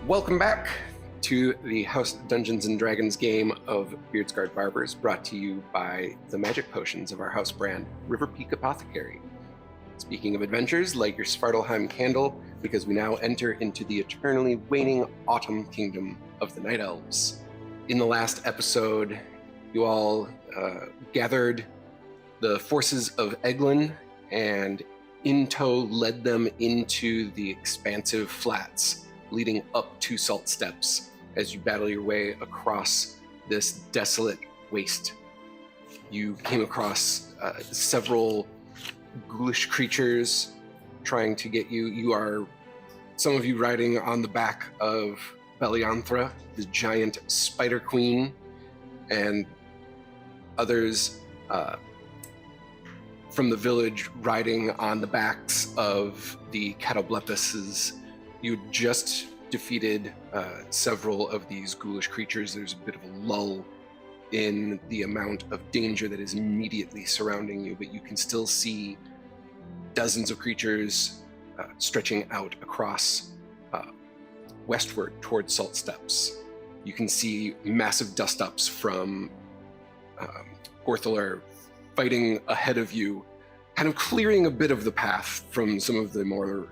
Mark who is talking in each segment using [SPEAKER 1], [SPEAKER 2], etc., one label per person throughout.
[SPEAKER 1] Welcome back to the House of Dungeons and Dragons game of Beardsgaard Barbers, brought to you by the magic potions of our house brand, River Peak Apothecary. Speaking of adventures, light your Svartalheim candle, because we now enter into the eternally waning autumn kingdom of the Night Elves. In the last episode, you all gathered the forces of Eglin and in tow led them into the expansive flats leading up to Saltsteppes as you battle your way across this desolate waste. You came across several ghoulish creatures trying to get you. You are, some of you riding on the back of Belianthra, the giant spider queen, and others from the village riding on the backs of the Catoblepuses. You just defeated several of these ghoulish creatures. There's a bit of a lull in the amount of danger that is immediately surrounding you, but you can still see dozens of creatures stretching out across westward towards Saltsteppes. You can see massive dust-ups from Gorthalar fighting ahead of you, kind of clearing a bit of the path from some of the more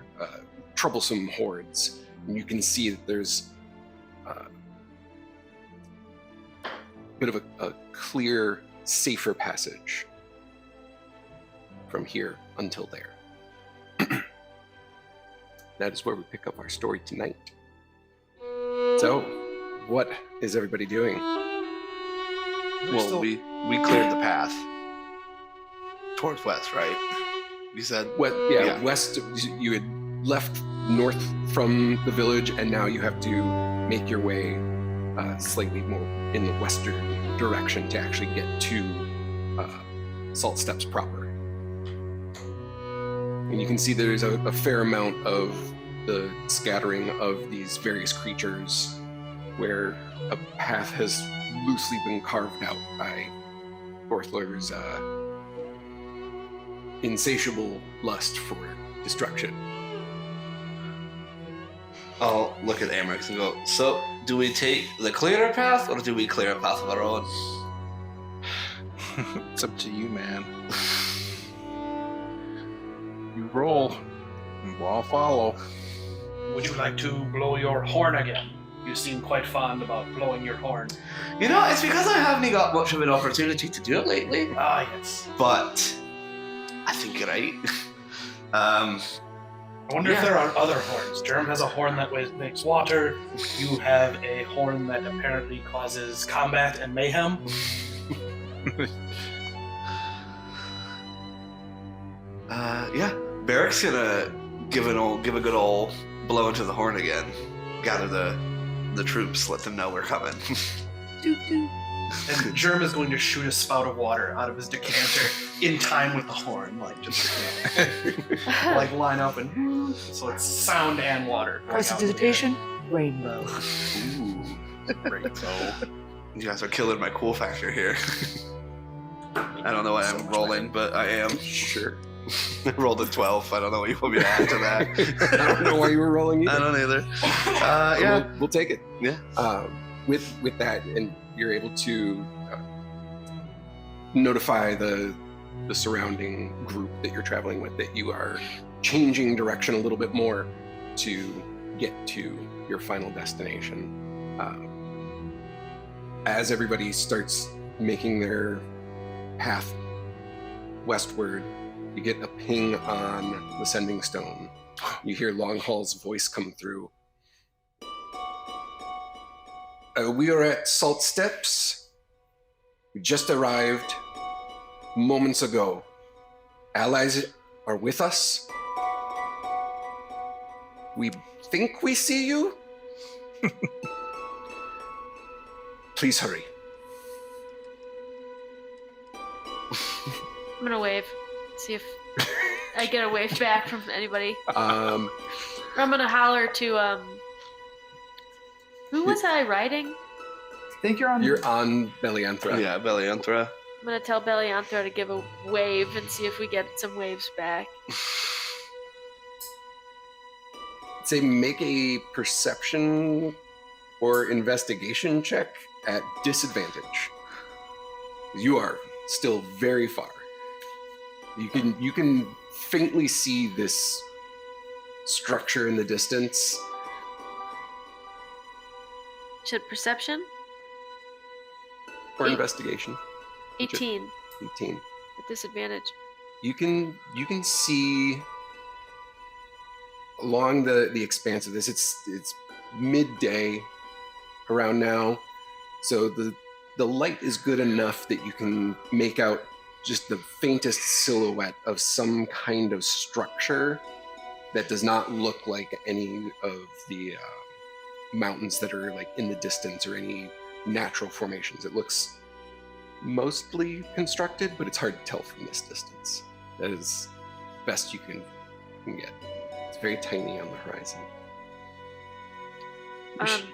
[SPEAKER 1] troublesome hordes. And you can see that there's a bit of a clear, safer passage from here until there. That is where we pick up our story tonight. So, what is everybody doing?
[SPEAKER 2] Well, we cleared the path towards west, right? You said?
[SPEAKER 1] Yeah, west. You had left north from the village, and now you have to make your way slightly more in the western direction to actually get to Saltsteppes proper. And you can see there's a fair amount of the scattering of these various creatures where a path has loosely been carved out by Gorthalar's insatiable lust for destruction.
[SPEAKER 2] I'll look at Amrix and go, so do we take the clearer path or do we clear a path of our own?
[SPEAKER 3] It's up to you, man. You roll, and we'll all follow.
[SPEAKER 4] Would you like to blow your horn again? You seem quite fond about blowing your horn.
[SPEAKER 2] You know, it's because I haven't got much of an opportunity to do it lately.
[SPEAKER 4] Ah, yes.
[SPEAKER 2] But I think you're right.
[SPEAKER 4] I wonder if there are other horns. Germ has a horn that makes water. You have a horn that apparently causes combat and mayhem.
[SPEAKER 2] Yeah. Barrick's gonna give a good old blow into the horn again. Gather the troops, let them know we're coming.
[SPEAKER 4] And Germ is going to shoot a spout of water out of his decanter in time with the horn, like just like line up, and so it's sound and water.
[SPEAKER 5] Prestidigitation, rainbow.
[SPEAKER 2] Ooh.
[SPEAKER 3] Rainbow.
[SPEAKER 2] You guys are killing my cool factor here. I don't know why I'm rolling, but I am.
[SPEAKER 1] Sure.
[SPEAKER 2] I rolled a 12. I don't know what you want me to add to that.
[SPEAKER 1] I don't know why you were rolling either.
[SPEAKER 2] I don't either. Yeah.
[SPEAKER 1] We'll take it.
[SPEAKER 2] Yeah.
[SPEAKER 1] With that, and you're able to notify the surrounding group that you're traveling with that you are changing direction a little bit more to get to your final destination. As everybody starts making their path westward, you get a ping on the sending stone. You hear Longhall's voice come through. We are at Saltsteppes. We just arrived moments ago. Allies are with us. We think we see you. Please hurry.
[SPEAKER 6] I'm gonna wave. See if I get a wave back from anybody. I'm gonna holler to who was I riding?
[SPEAKER 5] I think you're on.
[SPEAKER 1] You're on Belianthra.
[SPEAKER 2] Yeah, Belianthra.
[SPEAKER 6] I'm gonna tell Belianthra to give a wave and see if we get some waves back.
[SPEAKER 1] say make a perception or investigation check at disadvantage. You are still very far. You can faintly see this structure in the distance.
[SPEAKER 6] Should perception?
[SPEAKER 1] Or
[SPEAKER 6] Eight.
[SPEAKER 1] Investigation.
[SPEAKER 6] 18
[SPEAKER 1] 18.
[SPEAKER 6] at disadvantage.
[SPEAKER 1] You can see along the expanse of this. It's midday around now, so the light is good enough that you can make out just the faintest silhouette of some kind of structure that does not look like any of the mountains that are like in the distance or any natural formations. It looks mostly constructed, but it's hard to tell from this distance. That is best you can get. It's very tiny on the horizon.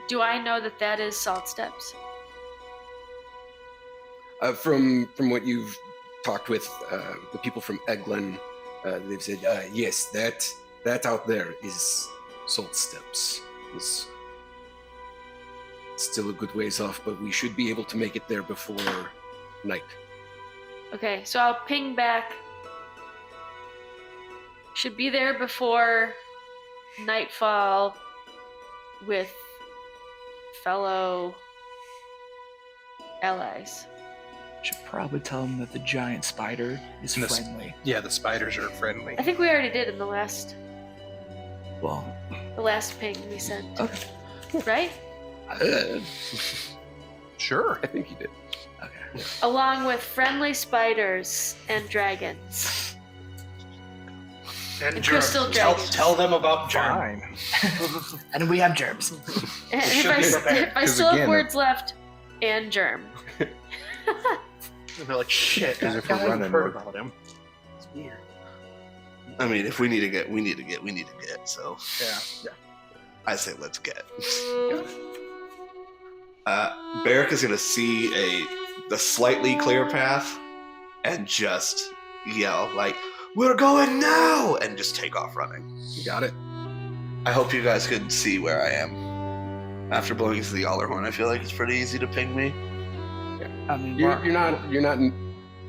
[SPEAKER 6] Do I know that is Saltsteppes?
[SPEAKER 1] From what you've talked with the people from Eglin, they've said, yes, that out there is Saltsteppes. It's still a good ways off, but we should be able to make it there before night.
[SPEAKER 6] Okay, so I'll ping back. Should be there before nightfall with fellow allies.
[SPEAKER 5] Should probably tell them that the giant spider is
[SPEAKER 3] And the
[SPEAKER 5] friendly.
[SPEAKER 3] Yeah, the spiders are friendly.
[SPEAKER 6] I think we already did in the last
[SPEAKER 5] Well,
[SPEAKER 6] ping we sent.
[SPEAKER 5] okay.
[SPEAKER 6] Right?
[SPEAKER 3] Sure.
[SPEAKER 1] I think you did.
[SPEAKER 5] Okay.
[SPEAKER 6] Along with friendly spiders and dragons.
[SPEAKER 4] And
[SPEAKER 6] And
[SPEAKER 4] germs.
[SPEAKER 6] crystal
[SPEAKER 4] Tell,
[SPEAKER 6] dragons.
[SPEAKER 4] tell them about germ.
[SPEAKER 3] Fine.
[SPEAKER 5] And we have germs.
[SPEAKER 6] And
[SPEAKER 4] should be prepared,
[SPEAKER 6] if I
[SPEAKER 3] 'cause
[SPEAKER 6] still have
[SPEAKER 3] again-
[SPEAKER 6] words left, and germ.
[SPEAKER 5] And they're like, shit.
[SPEAKER 3] Because if we're running,
[SPEAKER 5] heard
[SPEAKER 3] we're-
[SPEAKER 5] about him. It's weird.
[SPEAKER 2] I mean, if we need to get, we need to get. So
[SPEAKER 3] Yeah.
[SPEAKER 2] I say let's get. Barrick is gonna see the slightly clear path and just yell like, "We're going now!" and just take off running.
[SPEAKER 1] You got it.
[SPEAKER 2] I hope you guys could see where I am. After blowing into the Allerhorn, I feel like it's pretty easy to ping me.
[SPEAKER 5] I mean,
[SPEAKER 1] You're not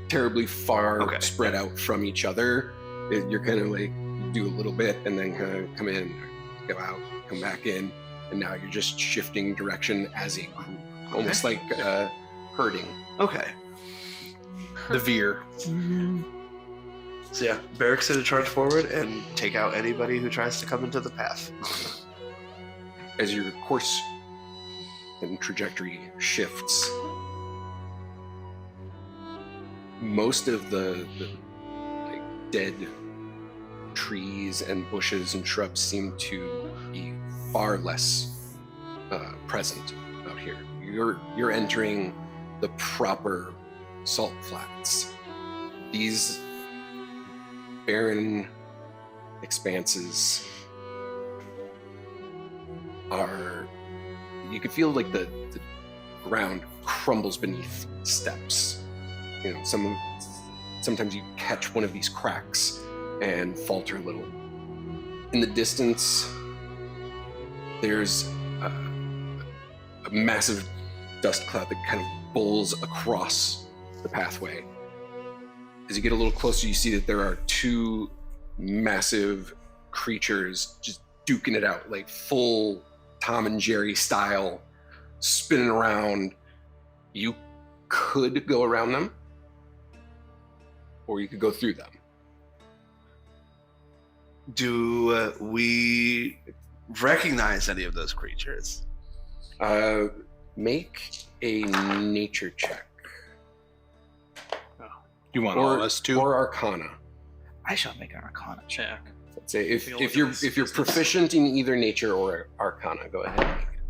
[SPEAKER 1] terribly far
[SPEAKER 2] Okay.
[SPEAKER 1] spread out from each other. You're kind of like you do a little bit and then kind of come in, go out, come back in, and now you're just shifting direction as a group, almost like herding.
[SPEAKER 2] Okay.
[SPEAKER 3] The veer.
[SPEAKER 2] So yeah, Barrick's gonna charge forward and take out anybody who tries to come into the path.
[SPEAKER 1] As your course and trajectory shifts, most of the like dead trees and bushes and shrubs seem to be far less present out here. You're entering the proper salt flats. These barren expanses are, you can feel like the ground crumbles beneath steps. You know, sometimes you catch one of these cracks and falter a little. In the distance, there's a massive dust cloud that kind of bowls across the pathway. As you get a little closer, you see that there are two massive creatures just duking it out, like full Tom and Jerry style, spinning around. You could go around them, or you could go through them.
[SPEAKER 2] Do we recognize any of those creatures?
[SPEAKER 1] Make a nature check.
[SPEAKER 3] You want all of us to?
[SPEAKER 1] Or Arcana.
[SPEAKER 5] I shall make an Arcana check.
[SPEAKER 1] Let's say if
[SPEAKER 4] Feel
[SPEAKER 1] if
[SPEAKER 4] like
[SPEAKER 1] you're
[SPEAKER 4] it's
[SPEAKER 1] if you're
[SPEAKER 4] business.
[SPEAKER 1] proficient in either nature or Arcana, go ahead. And make it.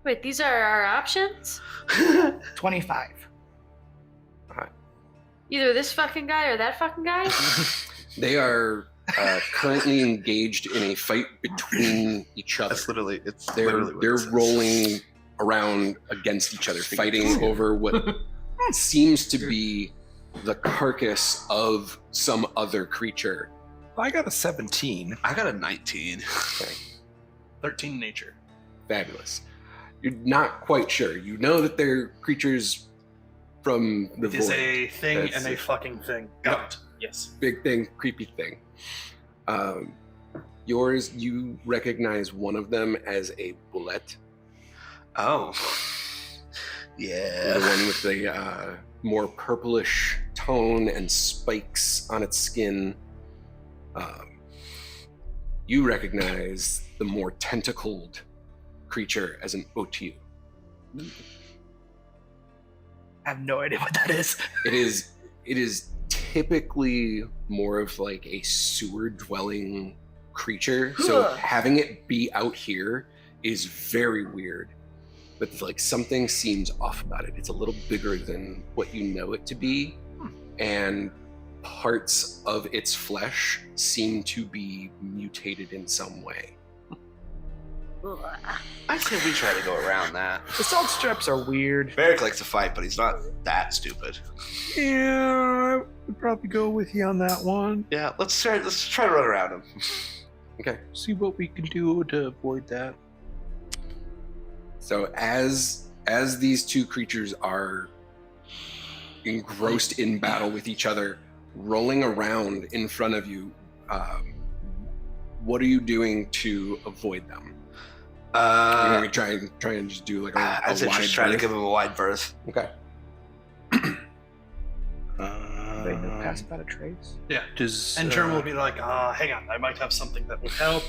[SPEAKER 6] Wait, these are our options?
[SPEAKER 5] 25.
[SPEAKER 6] Either this fucking guy or that fucking guy?
[SPEAKER 1] They are currently engaged in a fight between each other.
[SPEAKER 2] That's literally, it's
[SPEAKER 1] They're
[SPEAKER 2] literally what it says.
[SPEAKER 1] rolling around against each other, fighting over what seems to be the carcass of some other creature.
[SPEAKER 3] I got a 17.
[SPEAKER 2] I got a 19.
[SPEAKER 1] Okay.
[SPEAKER 4] 13 nature.
[SPEAKER 1] Fabulous. You're not quite sure. You know that they're creatures from the
[SPEAKER 4] It is
[SPEAKER 1] void.
[SPEAKER 4] a thing
[SPEAKER 1] That's
[SPEAKER 4] and a
[SPEAKER 1] it.
[SPEAKER 4] fucking thing. Got it. Yes.
[SPEAKER 1] Big thing, creepy thing. Yours, you recognize one of them as a bullet.
[SPEAKER 2] Oh.
[SPEAKER 1] The
[SPEAKER 2] Yeah.
[SPEAKER 1] one with the more purplish tone and spikes on its skin. You recognize the more tentacled creature as an otiu.
[SPEAKER 5] I have no idea what that is.
[SPEAKER 1] It is typically more of like a sewer dwelling creature. So having it be out here is very weird. But like something seems off about it. It's a little bigger than what you know it to be. And parts of its flesh seem to be mutated in some way.
[SPEAKER 2] I say we try to go around that.
[SPEAKER 5] The Saltsteppes are weird.
[SPEAKER 2] Barrick likes to fight, but he's not that stupid.
[SPEAKER 3] Yeah, I would probably go with you on that one.
[SPEAKER 2] Yeah, let's try to run around him.
[SPEAKER 1] Okay.
[SPEAKER 3] See what we can do to avoid that.
[SPEAKER 1] So as these two creatures are engrossed in battle with each other, rolling around in front of you, what are you doing to avoid them? You're gonna try and just do like a
[SPEAKER 2] I'd say
[SPEAKER 1] wide
[SPEAKER 2] just try to
[SPEAKER 1] berth?
[SPEAKER 2] give him a wide berth.
[SPEAKER 1] Okay.
[SPEAKER 5] They know pass without a trace.
[SPEAKER 4] Yeah.
[SPEAKER 3] Does
[SPEAKER 4] And Germ will be like, hang on, I might have something that would help.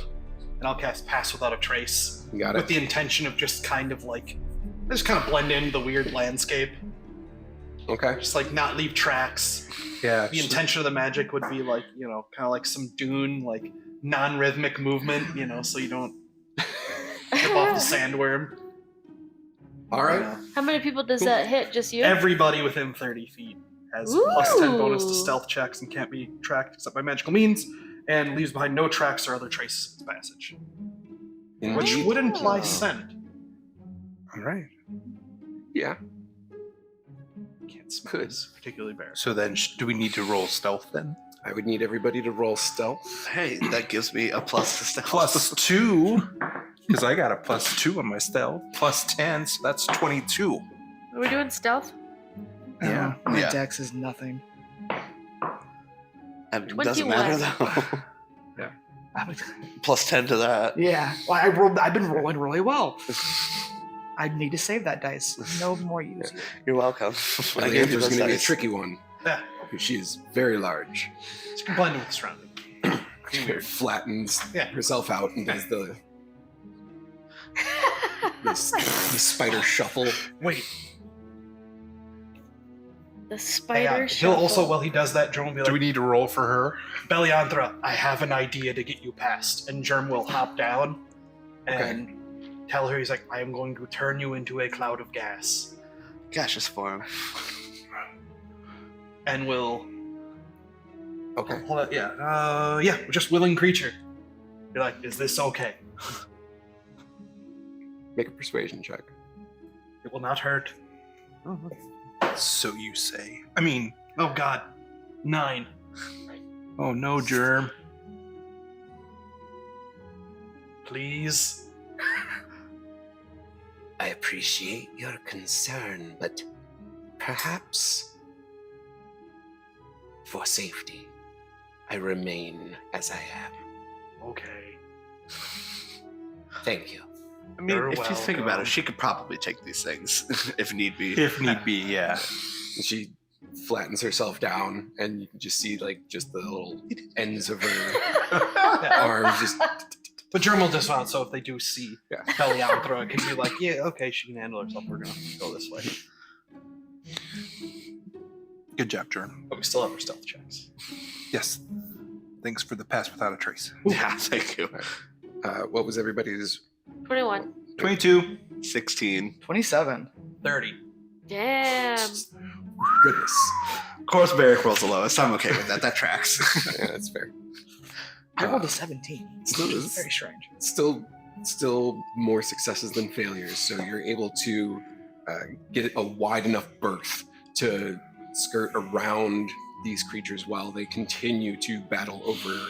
[SPEAKER 4] And I'll cast Pass Without a Trace.
[SPEAKER 1] You got
[SPEAKER 4] With
[SPEAKER 1] it.
[SPEAKER 4] the intention of just kind of like, just kind of blend into the weird landscape.
[SPEAKER 1] Okay.
[SPEAKER 4] Just like not leave tracks.
[SPEAKER 3] yeah,
[SPEAKER 4] The intention of the magic would be like, kind of like some Dune, like non-rhythmic movement, so you don't trip off the sandworm.
[SPEAKER 1] All right.
[SPEAKER 6] How many people does that hit? Just you?
[SPEAKER 4] Everybody within 30 feet has plus 10 bonus to
[SPEAKER 6] Ooh.
[SPEAKER 4] stealth checks and can't be tracked except by magical means, and leaves behind no tracks or other traces of its passage. Which
[SPEAKER 1] Indeed.
[SPEAKER 4] would imply
[SPEAKER 6] Oh.
[SPEAKER 4] scent.
[SPEAKER 3] all right.
[SPEAKER 1] Yeah.
[SPEAKER 4] Can't smell
[SPEAKER 1] Could.
[SPEAKER 4] this particularly bear.
[SPEAKER 3] So then, do we need to roll stealth then?
[SPEAKER 1] I would need everybody to roll stealth.
[SPEAKER 2] Hey, that gives me a plus to stealth.
[SPEAKER 3] +2, because I got a +2 on my stealth. +10, so that's 22.
[SPEAKER 6] Are we doing stealth?
[SPEAKER 5] Yeah. My
[SPEAKER 2] Yeah.
[SPEAKER 5] dex is nothing.
[SPEAKER 2] It doesn't matter
[SPEAKER 6] 21.
[SPEAKER 2] though.
[SPEAKER 5] I would-
[SPEAKER 2] Plus 10 to that.
[SPEAKER 5] yeah. Well, I've been rolling really well. I need to save that dice. No more use.
[SPEAKER 2] You're welcome.
[SPEAKER 1] The
[SPEAKER 2] I gave you
[SPEAKER 1] answer's
[SPEAKER 2] those
[SPEAKER 1] going to be a
[SPEAKER 2] dice.
[SPEAKER 1] tricky one
[SPEAKER 4] Yeah,
[SPEAKER 1] because she is very large.
[SPEAKER 4] it's blending with the surrounding.
[SPEAKER 1] She flattens
[SPEAKER 4] Yeah.
[SPEAKER 1] herself out and does the spider shuffle.
[SPEAKER 4] Wait,
[SPEAKER 6] The
[SPEAKER 4] hang
[SPEAKER 6] spider
[SPEAKER 4] on.
[SPEAKER 6] shuffle.
[SPEAKER 4] He'll also, while he does that, Germ will be
[SPEAKER 3] Do we
[SPEAKER 4] like,
[SPEAKER 3] need to roll for her?
[SPEAKER 4] Belianthra, I have an idea to get you past. And Germ will hop down and tell her, he's like, I am going to turn you into a cloud of gas.
[SPEAKER 2] Gaseous form.
[SPEAKER 4] And will
[SPEAKER 1] Okay.
[SPEAKER 4] hold on, yeah, just willing creature. You're like, is this okay?
[SPEAKER 1] Make a persuasion check.
[SPEAKER 4] It will not hurt.
[SPEAKER 3] So you say. I mean,
[SPEAKER 4] Oh god. 9.
[SPEAKER 3] oh no, Germ.
[SPEAKER 4] Please.
[SPEAKER 1] I appreciate your concern, but perhaps for safety, I remain as I am.
[SPEAKER 4] Okay.
[SPEAKER 1] Thank you.
[SPEAKER 2] I mean,
[SPEAKER 4] You're
[SPEAKER 2] if you think about
[SPEAKER 4] welcome.
[SPEAKER 2] it, she could probably take these things if need be.
[SPEAKER 3] If need be, yeah.
[SPEAKER 1] And she flattens herself down, and you can just see like just the little ends of her arms just.
[SPEAKER 4] But Germ will dismount, so if they do see
[SPEAKER 1] Yeah.
[SPEAKER 4] Belianthra, it can be like, yeah, okay, she can handle herself. We're gonna go this way.
[SPEAKER 3] Good job, Germ.
[SPEAKER 4] But we still have our stealth checks.
[SPEAKER 3] Yes. Thanks for the pass without a trace.
[SPEAKER 2] Yeah, thank you.
[SPEAKER 1] What was everybody's?
[SPEAKER 6] 21.
[SPEAKER 3] 22.
[SPEAKER 2] 16.
[SPEAKER 5] 27.
[SPEAKER 4] 30.
[SPEAKER 6] Damn.
[SPEAKER 1] Goodness.
[SPEAKER 2] Of course, Barrick rolls the lowest. I'm okay with that. That tracks.
[SPEAKER 1] Yeah, that's fair.
[SPEAKER 5] I rolled a 17.
[SPEAKER 1] Still is
[SPEAKER 5] Very strange.
[SPEAKER 1] still more successes than failures. So you're able to get a wide enough berth to skirt around these creatures while they continue to battle over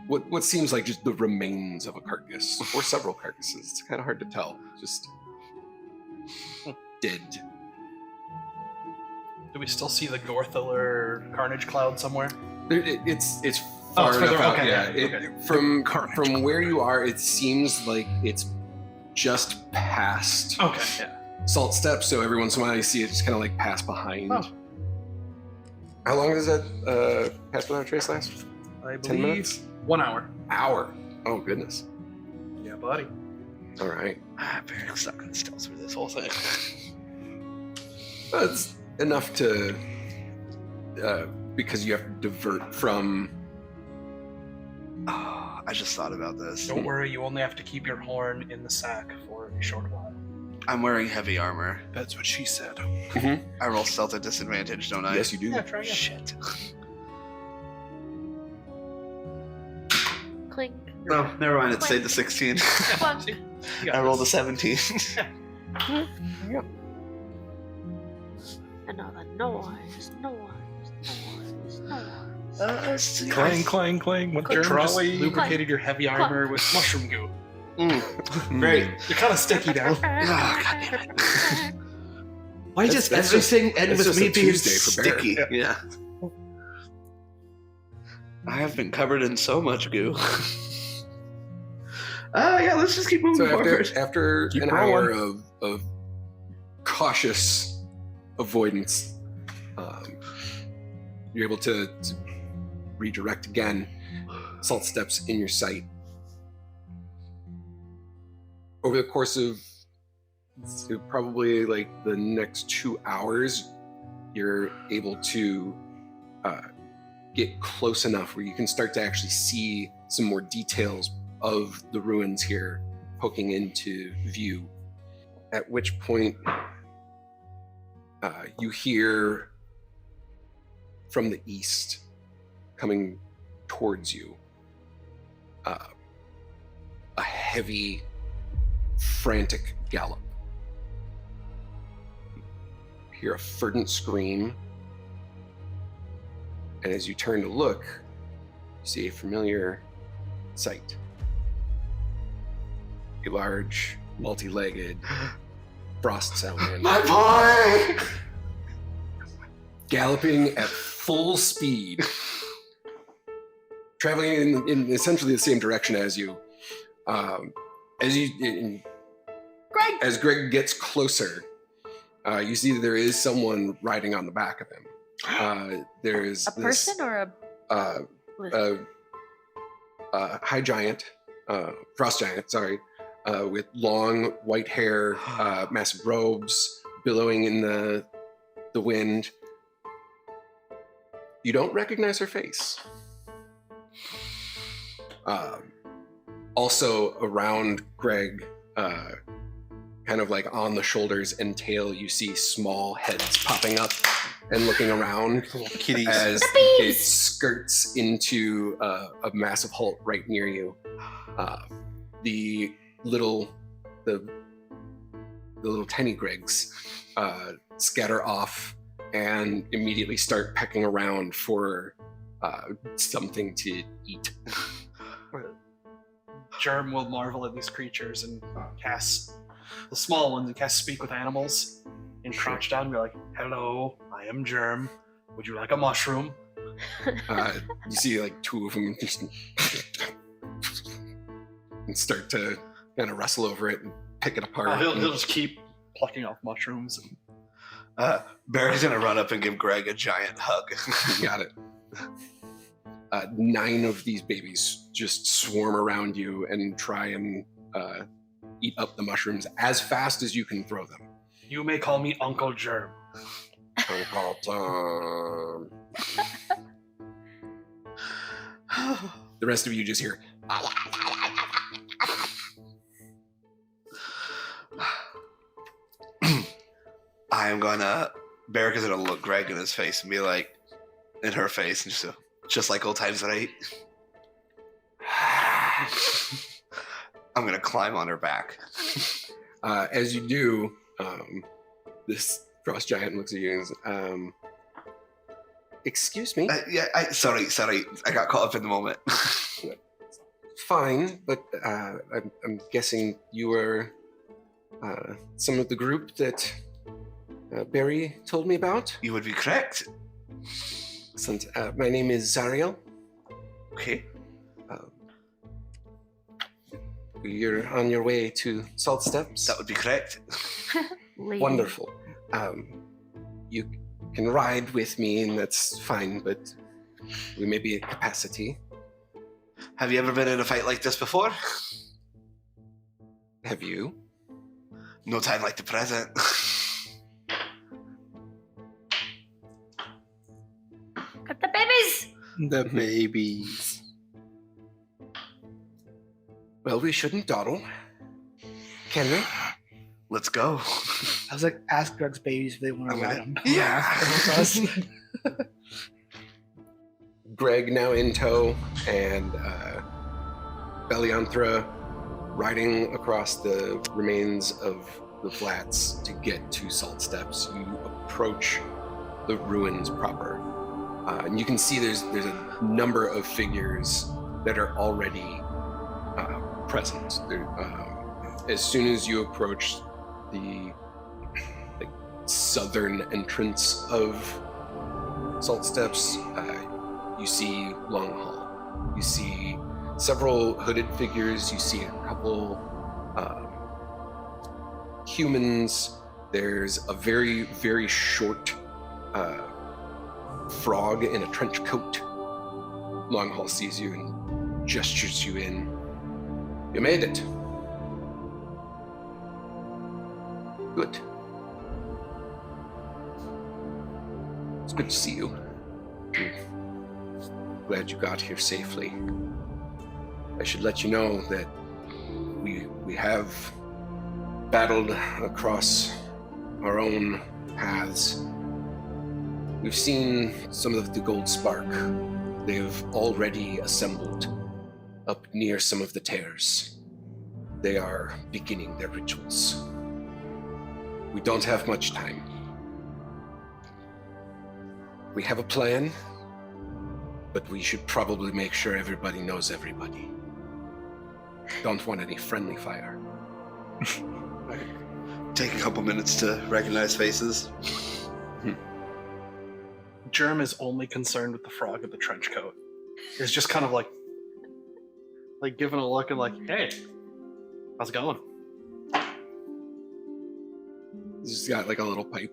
[SPEAKER 1] what seems like just the remains of a carcass or several carcasses. It's kind of hard to tell. Just dead.
[SPEAKER 4] Do we still see the Gorthel or Carnage Cloud somewhere?
[SPEAKER 1] It's far
[SPEAKER 4] further,
[SPEAKER 1] enough out.
[SPEAKER 4] okay,
[SPEAKER 1] Yeah.
[SPEAKER 4] okay.
[SPEAKER 1] From where you are, it seems like it's just past
[SPEAKER 4] Okay, yeah.
[SPEAKER 1] Saltsteppes. So every once in a while you see it just kind of like pass behind.
[SPEAKER 4] Oh.
[SPEAKER 1] How long does that pass without trace last?
[SPEAKER 4] I
[SPEAKER 1] 10 minutes?
[SPEAKER 4] 1 hour.
[SPEAKER 1] Hour. Oh goodness.
[SPEAKER 4] Yeah, buddy.
[SPEAKER 1] All right.
[SPEAKER 2] Barrett's not gonna stealth through this whole thing.
[SPEAKER 1] That's enough to because you have to divert from.
[SPEAKER 2] Oh, I just thought about this.
[SPEAKER 4] Don't worry, you only have to keep your horn in the sack for a short while.
[SPEAKER 2] I'm wearing heavy armor.
[SPEAKER 3] That's what she said.
[SPEAKER 2] I roll stealth at disadvantage, don't I?
[SPEAKER 1] Yes, you do.
[SPEAKER 4] Yeah, try again.
[SPEAKER 2] Shit.
[SPEAKER 6] Clink.
[SPEAKER 2] No, never mind. It stayed the 16.
[SPEAKER 6] Clunk.
[SPEAKER 4] See? You got
[SPEAKER 2] I rolled a
[SPEAKER 4] this.
[SPEAKER 2] 17.
[SPEAKER 6] Another noise.
[SPEAKER 3] Clang, clang, clang. Went the
[SPEAKER 4] Germ just
[SPEAKER 3] trolley.
[SPEAKER 4] lubricated your heavy armor with mushroom goo.
[SPEAKER 2] Great.
[SPEAKER 4] You're kind of sticky now.
[SPEAKER 2] Why
[SPEAKER 1] That's-
[SPEAKER 2] does
[SPEAKER 1] that's
[SPEAKER 2] everything
[SPEAKER 1] just-
[SPEAKER 2] end
[SPEAKER 1] that's
[SPEAKER 2] with
[SPEAKER 1] just
[SPEAKER 2] me
[SPEAKER 1] a
[SPEAKER 2] being
[SPEAKER 1] Tuesday for Bear.
[SPEAKER 2] sticky? Yeah. I have been covered in so much goo. Yeah, let's just keep moving
[SPEAKER 1] So
[SPEAKER 2] forward.
[SPEAKER 1] after
[SPEAKER 3] Keep
[SPEAKER 1] an
[SPEAKER 3] rolling.
[SPEAKER 1] hour of cautious avoidance, you're able to redirect again. Saltsteppes in your sight. Over the course of probably like the next 2 hours, you're able to get close enough where you can start to actually see some more details of the ruins here poking into view. At which point you hear from the east coming towards you a heavy, frantic gallop. You hear a verdant scream, and as you turn to look, you see a familiar sight. A large, multi-legged frost salamander
[SPEAKER 2] My boy!
[SPEAKER 1] galloping at full speed, traveling in essentially the same direction as you. As Greg gets closer, you see that there is someone riding on the back of him. There's
[SPEAKER 6] A person or a
[SPEAKER 1] high giant, frost giant, sorry, with long white hair, massive robes billowing in the wind. You don't recognize her face. Also around Greg, kind of like on the shoulders and tail, you see small heads popping up and looking around
[SPEAKER 3] Kitties.
[SPEAKER 1] as it skirts into a massive halt right near you. The little tiny Gregs scatter off and immediately start pecking around for something to eat.
[SPEAKER 4] Germ will marvel at these creatures and cast the small ones and cast speak with animals and crouch down and be like, "Hello, I am Germ. Would you like a mushroom?"
[SPEAKER 1] You see like two of them just and start to kind of wrestle over it and pick it apart.
[SPEAKER 4] He'll just keep plucking off mushrooms.
[SPEAKER 2] Barry's gonna run up and give Greg a giant hug.
[SPEAKER 1] You got it. 9 of these babies just swarm around you and try and eat up the mushrooms as fast as you can throw them.
[SPEAKER 4] You may call me Uncle Germ.
[SPEAKER 1] Uncle Tom. The rest of you just hear.
[SPEAKER 2] I am gonna. Barrick is gonna look Greg in his face and be like, in her face, and just like old times, right? I'm gonna climb on her back.
[SPEAKER 1] As you do, this frost giant looks at you and says, excuse me.
[SPEAKER 2] Sorry. I got caught up in the moment.
[SPEAKER 1] Fine, but I'm guessing you were some of the group that Barry told me about.
[SPEAKER 2] You would be correct.
[SPEAKER 1] Excellent. My name is Zariel.
[SPEAKER 2] Okay.
[SPEAKER 1] You're on your way to Saltsteppes.
[SPEAKER 2] That would be correct.
[SPEAKER 1] Wonderful. You can ride with me, and that's fine, but we may be at capacity.
[SPEAKER 2] Have you ever been in a fight like this before?
[SPEAKER 1] Have you?
[SPEAKER 2] No time like the present.
[SPEAKER 6] Got the babies.
[SPEAKER 3] The babies.
[SPEAKER 1] Well, we shouldn't dawdle. Can we?
[SPEAKER 2] Let's go.
[SPEAKER 5] I was like, ask Greg's babies if they want to ride them.
[SPEAKER 2] Yeah.
[SPEAKER 1] Groaeg now in tow, and Belianthra riding across the remains of the flats to get to Saltsteppes. You approach the ruins proper, and you can see there's a number of figures that are already present. As soon as you approach the southern entrance of Saltsteppes, you see Long Hall. You see several hooded figures. You see a couple humans. There's a very, very short frog in a trench coat. Long Hall sees you and gestures you in. You made it. Good. It's good to see you. Glad you got here safely. I should let you know that we have battled across our own paths. We've seen some of the Gold Spark. They've already assembled up near some of the tears. They are beginning their rituals. We don't have much time. We have a plan, but we should probably make sure everybody knows everybody. Don't want any friendly fire.
[SPEAKER 2] Take a couple minutes to recognize faces.
[SPEAKER 4] Germ is only concerned with the frog in the trench coat. It's just kind of like giving a look and like, hey, how's it going?
[SPEAKER 1] He's got like a little pipe.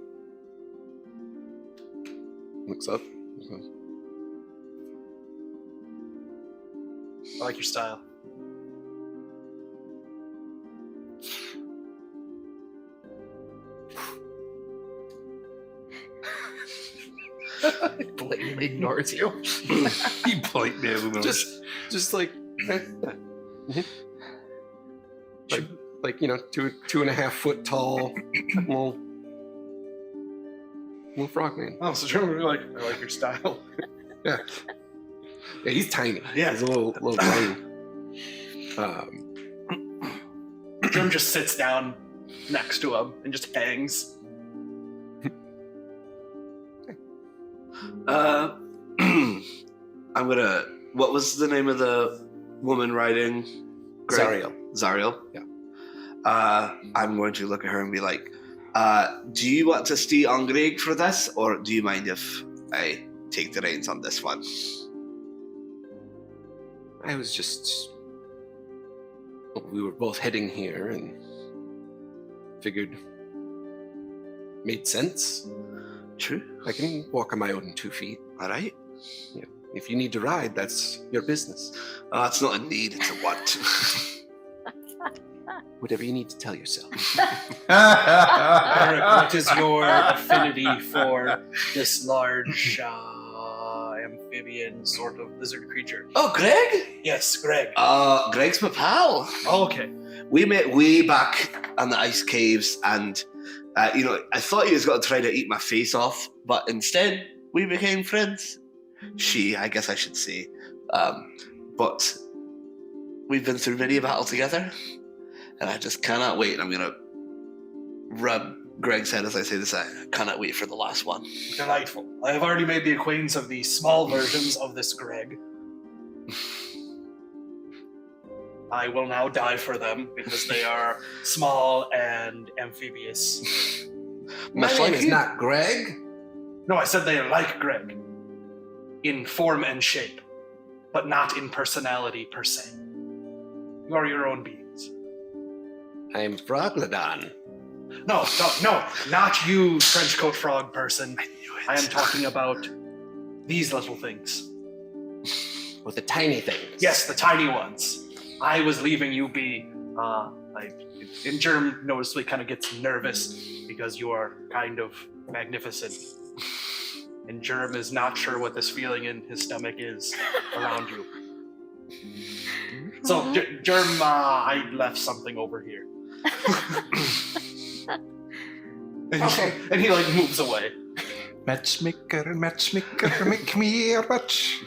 [SPEAKER 1] Looks up.
[SPEAKER 4] I like your style.
[SPEAKER 5] Blatantly ignores you.
[SPEAKER 3] He blatantly ignores.
[SPEAKER 1] Just like, like 2.5 foot tall, little frogman.
[SPEAKER 4] Oh, so Germ would be like, I like your style.
[SPEAKER 1] Yeah, he's tiny.
[SPEAKER 4] Yeah.
[SPEAKER 1] He's a little tiny.
[SPEAKER 4] Germ just sits down next to him and just hangs.
[SPEAKER 2] I'm gonna. What was the name of the woman riding?
[SPEAKER 1] Zariel.
[SPEAKER 2] Zariel?
[SPEAKER 1] Yeah.
[SPEAKER 2] I'm going to look at her and be like, do you want to stay on Groaeg for this, or do you mind if I take the reins on this one?
[SPEAKER 1] I was just... We were both heading here and figured made sense.
[SPEAKER 2] True.
[SPEAKER 1] I can walk on my own 2 feet.
[SPEAKER 2] All right.
[SPEAKER 1] Yeah. If you need to ride, that's your business.
[SPEAKER 2] It's not a need, it's a want.
[SPEAKER 1] Whatever you need to tell yourself.
[SPEAKER 4] Eric, what is your affinity for this large amphibian sort of lizard creature?
[SPEAKER 2] Oh, Groaeg?
[SPEAKER 4] Yes, Greg.
[SPEAKER 2] Greg's my pal.
[SPEAKER 4] Oh, okay.
[SPEAKER 2] We met way back on the ice caves, and I thought he was going to try to eat my face off, but instead we became friends. I guess I should say. But we've been through many a battle together, and I just cannot wait. I'm going to rub Greg said as I say this, I cannot wait for the last one.
[SPEAKER 4] Delightful. I have already made the acquaintance of the small versions of this Groaeg. I will now die for them because they are small and amphibious.
[SPEAKER 1] My name is not Greg.
[SPEAKER 4] No, I said they are like Groaeg. In form and shape, but not in personality per se. You are your own beings.
[SPEAKER 1] I am Froglodon.
[SPEAKER 4] No, not you, trenchcoat frog person. I am talking about these little things.
[SPEAKER 1] With the tiny things.
[SPEAKER 4] Yes, the tiny ones. I was leaving you be. And Germ noticeably kind of gets nervous because you are kind of magnificent. And Germ is not sure what this feeling in his stomach is around you. So, Germ, I left something over here. And he like moves away.
[SPEAKER 3] Matchmaker, make me a match.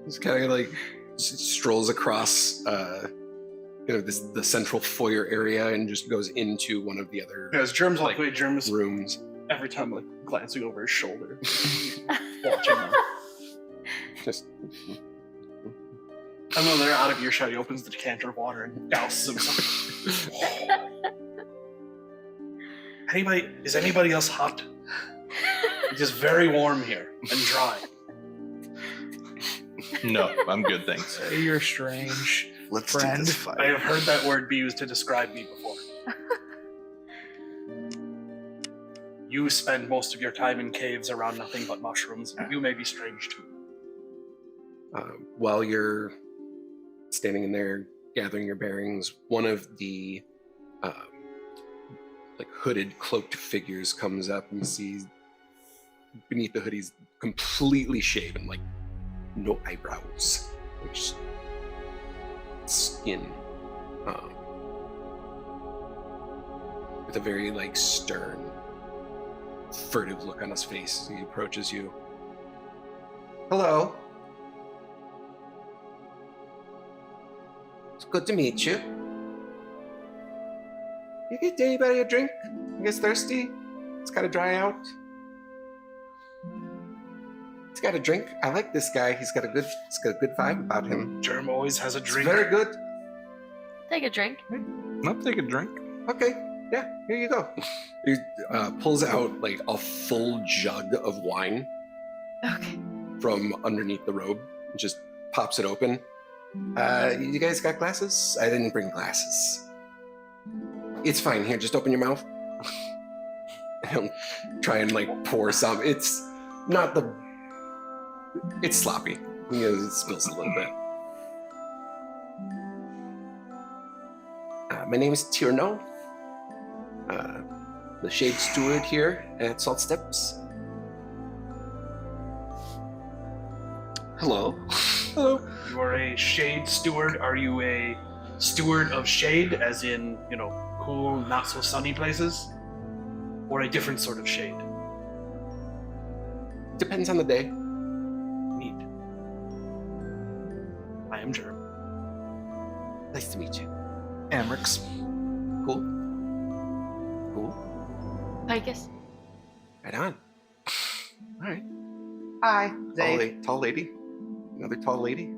[SPEAKER 1] Just kind of like strolls across, the central foyer area and just goes into one of the other
[SPEAKER 4] As Germ's like, wait, Germ's
[SPEAKER 1] rooms.
[SPEAKER 4] every time like glancing over his shoulder, watching them.
[SPEAKER 1] Just
[SPEAKER 4] And when they're out of earshot, he opens the decanter of water and douses himself. Is anybody else hot? It is very warm here and dry.
[SPEAKER 3] No, I'm good, thanks.
[SPEAKER 5] You're strange.
[SPEAKER 2] Let's
[SPEAKER 5] Friend.
[SPEAKER 2] do this fight.
[SPEAKER 4] I have heard that word be used to describe me before. You spend most of your time in caves around nothing but mushrooms. You may be strange too.
[SPEAKER 1] While you're standing in there gathering your bearings, one of the hooded, cloaked figures comes up and sees beneath the hood he's completely shaven, like no eyebrows, just skin, with a very stern, furtive look on his face as he approaches you. Hello. It's good to meet you. You get anybody a drink? You guys thirsty? It's gotta dry out. He's got a drink. I like this guy. He's got a good vibe about him.
[SPEAKER 4] Germ always has a
[SPEAKER 1] It's
[SPEAKER 4] drink.
[SPEAKER 1] very good.
[SPEAKER 6] Take a drink.
[SPEAKER 3] I'll take a drink.
[SPEAKER 1] Okay. Yeah, here you go. He pulls out a full jug of wine
[SPEAKER 6] Okay.
[SPEAKER 1] from underneath the robe and just pops it open. You guys got glasses? I didn't bring glasses. It's fine. Here, just open your mouth. He'll try and pour some. It's not the. It's sloppy. It spills a little bit. My name is Tierno. The Shade Steward here at Saltsteppes.
[SPEAKER 2] Hello.
[SPEAKER 1] Hello.
[SPEAKER 4] You are a shade steward. Are you a steward of shade, as in, cool, not so sunny places? Or a different sort of shade?
[SPEAKER 1] Depends on the day.
[SPEAKER 4] Neat. I am Germ.
[SPEAKER 1] Nice to meet you.
[SPEAKER 3] Amrix.
[SPEAKER 1] Cool. Cool.
[SPEAKER 6] Picus.
[SPEAKER 1] Right on. All right.
[SPEAKER 5] Hi, Dave.
[SPEAKER 1] Tall lady. Another tall lady.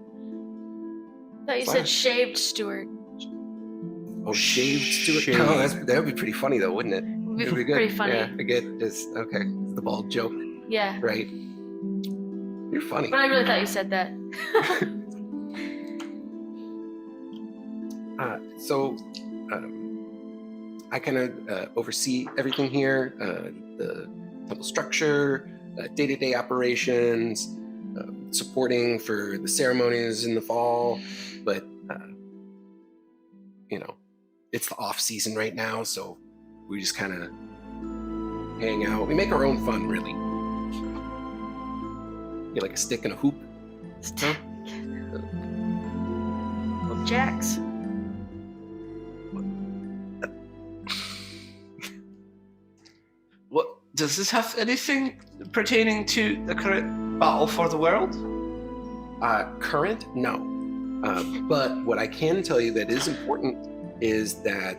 [SPEAKER 6] Thought you said shaved Stewart.
[SPEAKER 1] Oh, shaved Stewart.
[SPEAKER 3] Shaved.
[SPEAKER 1] No, that would be pretty funny though, wouldn't it?
[SPEAKER 6] Would be
[SPEAKER 1] It'd be good.
[SPEAKER 6] pretty funny.
[SPEAKER 1] Yeah, I get just okay. It's the bald joke,
[SPEAKER 6] Yeah.
[SPEAKER 1] right? You're funny.
[SPEAKER 6] But I really thought you said that.
[SPEAKER 1] So, I kind of oversee everything here, the temple structure, day-to-day operations, supporting for the ceremonies in the fall, but it's the off season right now, so we just kind of hang out. We make our own fun, really. You like a stick and a hoop?
[SPEAKER 6] Stick. Little jacks.
[SPEAKER 2] What does this have anything pertaining to the current battle for the world?
[SPEAKER 1] Current? No. But what I can tell you that is important is that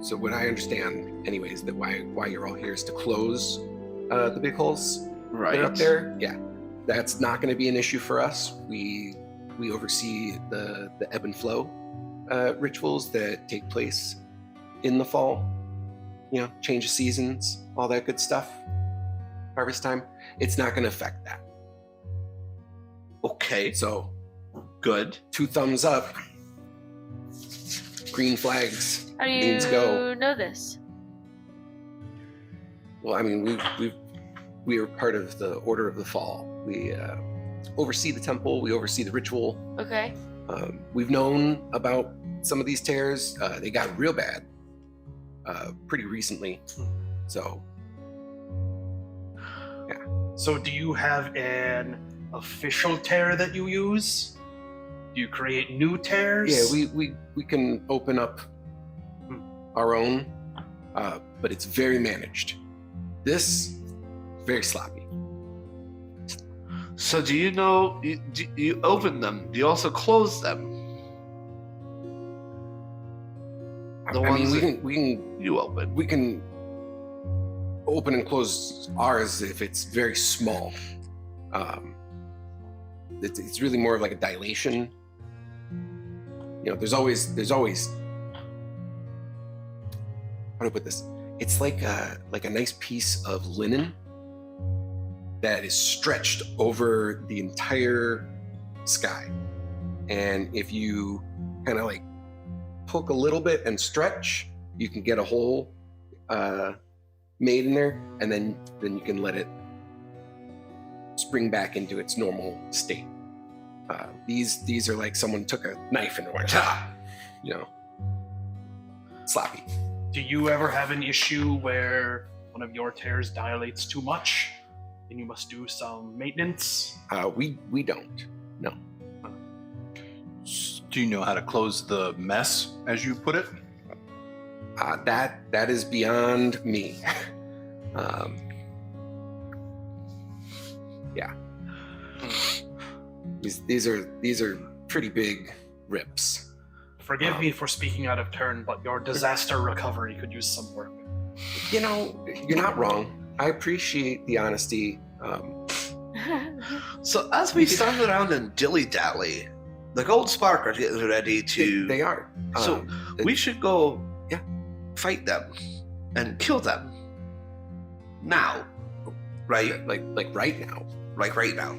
[SPEAKER 1] So what I understand, anyways, that why you're all here is to close the big holes that
[SPEAKER 2] Right.
[SPEAKER 1] are up there. Yeah, that's not going to be an issue for us. We oversee the ebb and flow rituals that take place in the fall. You know, change of seasons, all that good stuff. Harvest time. It's not going to affect that.
[SPEAKER 2] Okay.
[SPEAKER 1] So,
[SPEAKER 2] Good.
[SPEAKER 1] 2 thumbs up. Green flags.
[SPEAKER 6] How do you
[SPEAKER 1] Means go.
[SPEAKER 6] know this?
[SPEAKER 1] Well, I mean, we are part of the Order of the Fall. We oversee the temple. We oversee the ritual.
[SPEAKER 6] Okay.
[SPEAKER 1] We've known about some of these tears. They got real bad pretty recently. So,
[SPEAKER 4] So do you have an official tear that you use? Do you create new tears?
[SPEAKER 1] yeah, we can open up our own, but it's very managed. This, very sloppy.
[SPEAKER 2] So do you know, you open them, do you also close them? The
[SPEAKER 1] I mean,
[SPEAKER 2] ones
[SPEAKER 1] we
[SPEAKER 2] you open.
[SPEAKER 1] can open and close ours if it's very small. It's really more of like a dilation. You know, there's always how do I put this? It's like a nice piece of linen that is stretched over the entire sky. And if you kind of like poke a little bit and stretch, you can get a hole made in there, and then you can let it spring back into its normal state. These are like someone took a knife and went, you know, sloppy.
[SPEAKER 4] Do you ever have an issue where one of your tears dilates too much and you must do some maintenance?
[SPEAKER 1] We don't. No.
[SPEAKER 3] Do you know how to close the mess, as you put it?
[SPEAKER 1] That is beyond me. Yeah. These are pretty big rips.
[SPEAKER 4] Forgive me for speaking out of turn, but your disaster recovery could use some work.
[SPEAKER 1] You know, you're not wrong. I appreciate the honesty.
[SPEAKER 2] So as we stand around and dilly-dally, the Gold Spark are getting ready to...
[SPEAKER 1] They are.
[SPEAKER 2] So we should go fight them and kill them. Now. Right?
[SPEAKER 1] like right now.
[SPEAKER 2] Like right now.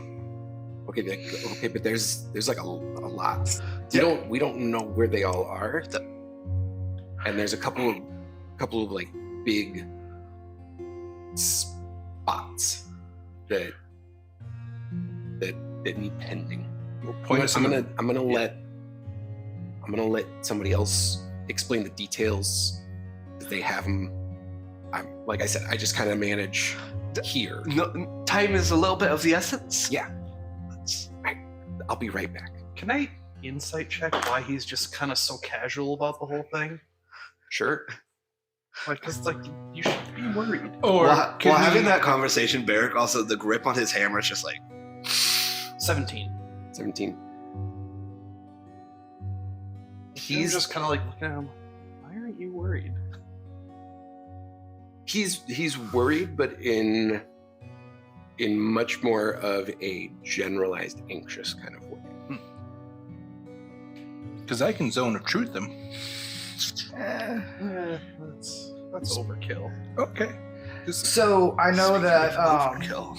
[SPEAKER 1] Okay, but there's like a lot. We don't know where they all are, and there's a couple of like big spots that need tending. I'm gonna let somebody else explain the details if they have them. Like I said, I just kind of manage here.
[SPEAKER 2] No, time is a little bit of the essence.
[SPEAKER 1] Yeah. I'll be right back.
[SPEAKER 4] Can I insight check why he's just kind of so casual about the whole thing?
[SPEAKER 1] Sure.
[SPEAKER 4] Like, because like you should be worried.
[SPEAKER 3] Or
[SPEAKER 2] While having that conversation, Barrick also, the grip on his hammer is just like...
[SPEAKER 4] 17.
[SPEAKER 1] 17.
[SPEAKER 4] He's just kind of like looking at him. Why aren't you worried?
[SPEAKER 1] He's worried, but in much more of a generalized anxious kind of way.
[SPEAKER 3] because I can zone of truth them.
[SPEAKER 4] That's overkill.
[SPEAKER 3] Okay.
[SPEAKER 5] So I know that
[SPEAKER 2] Overkill.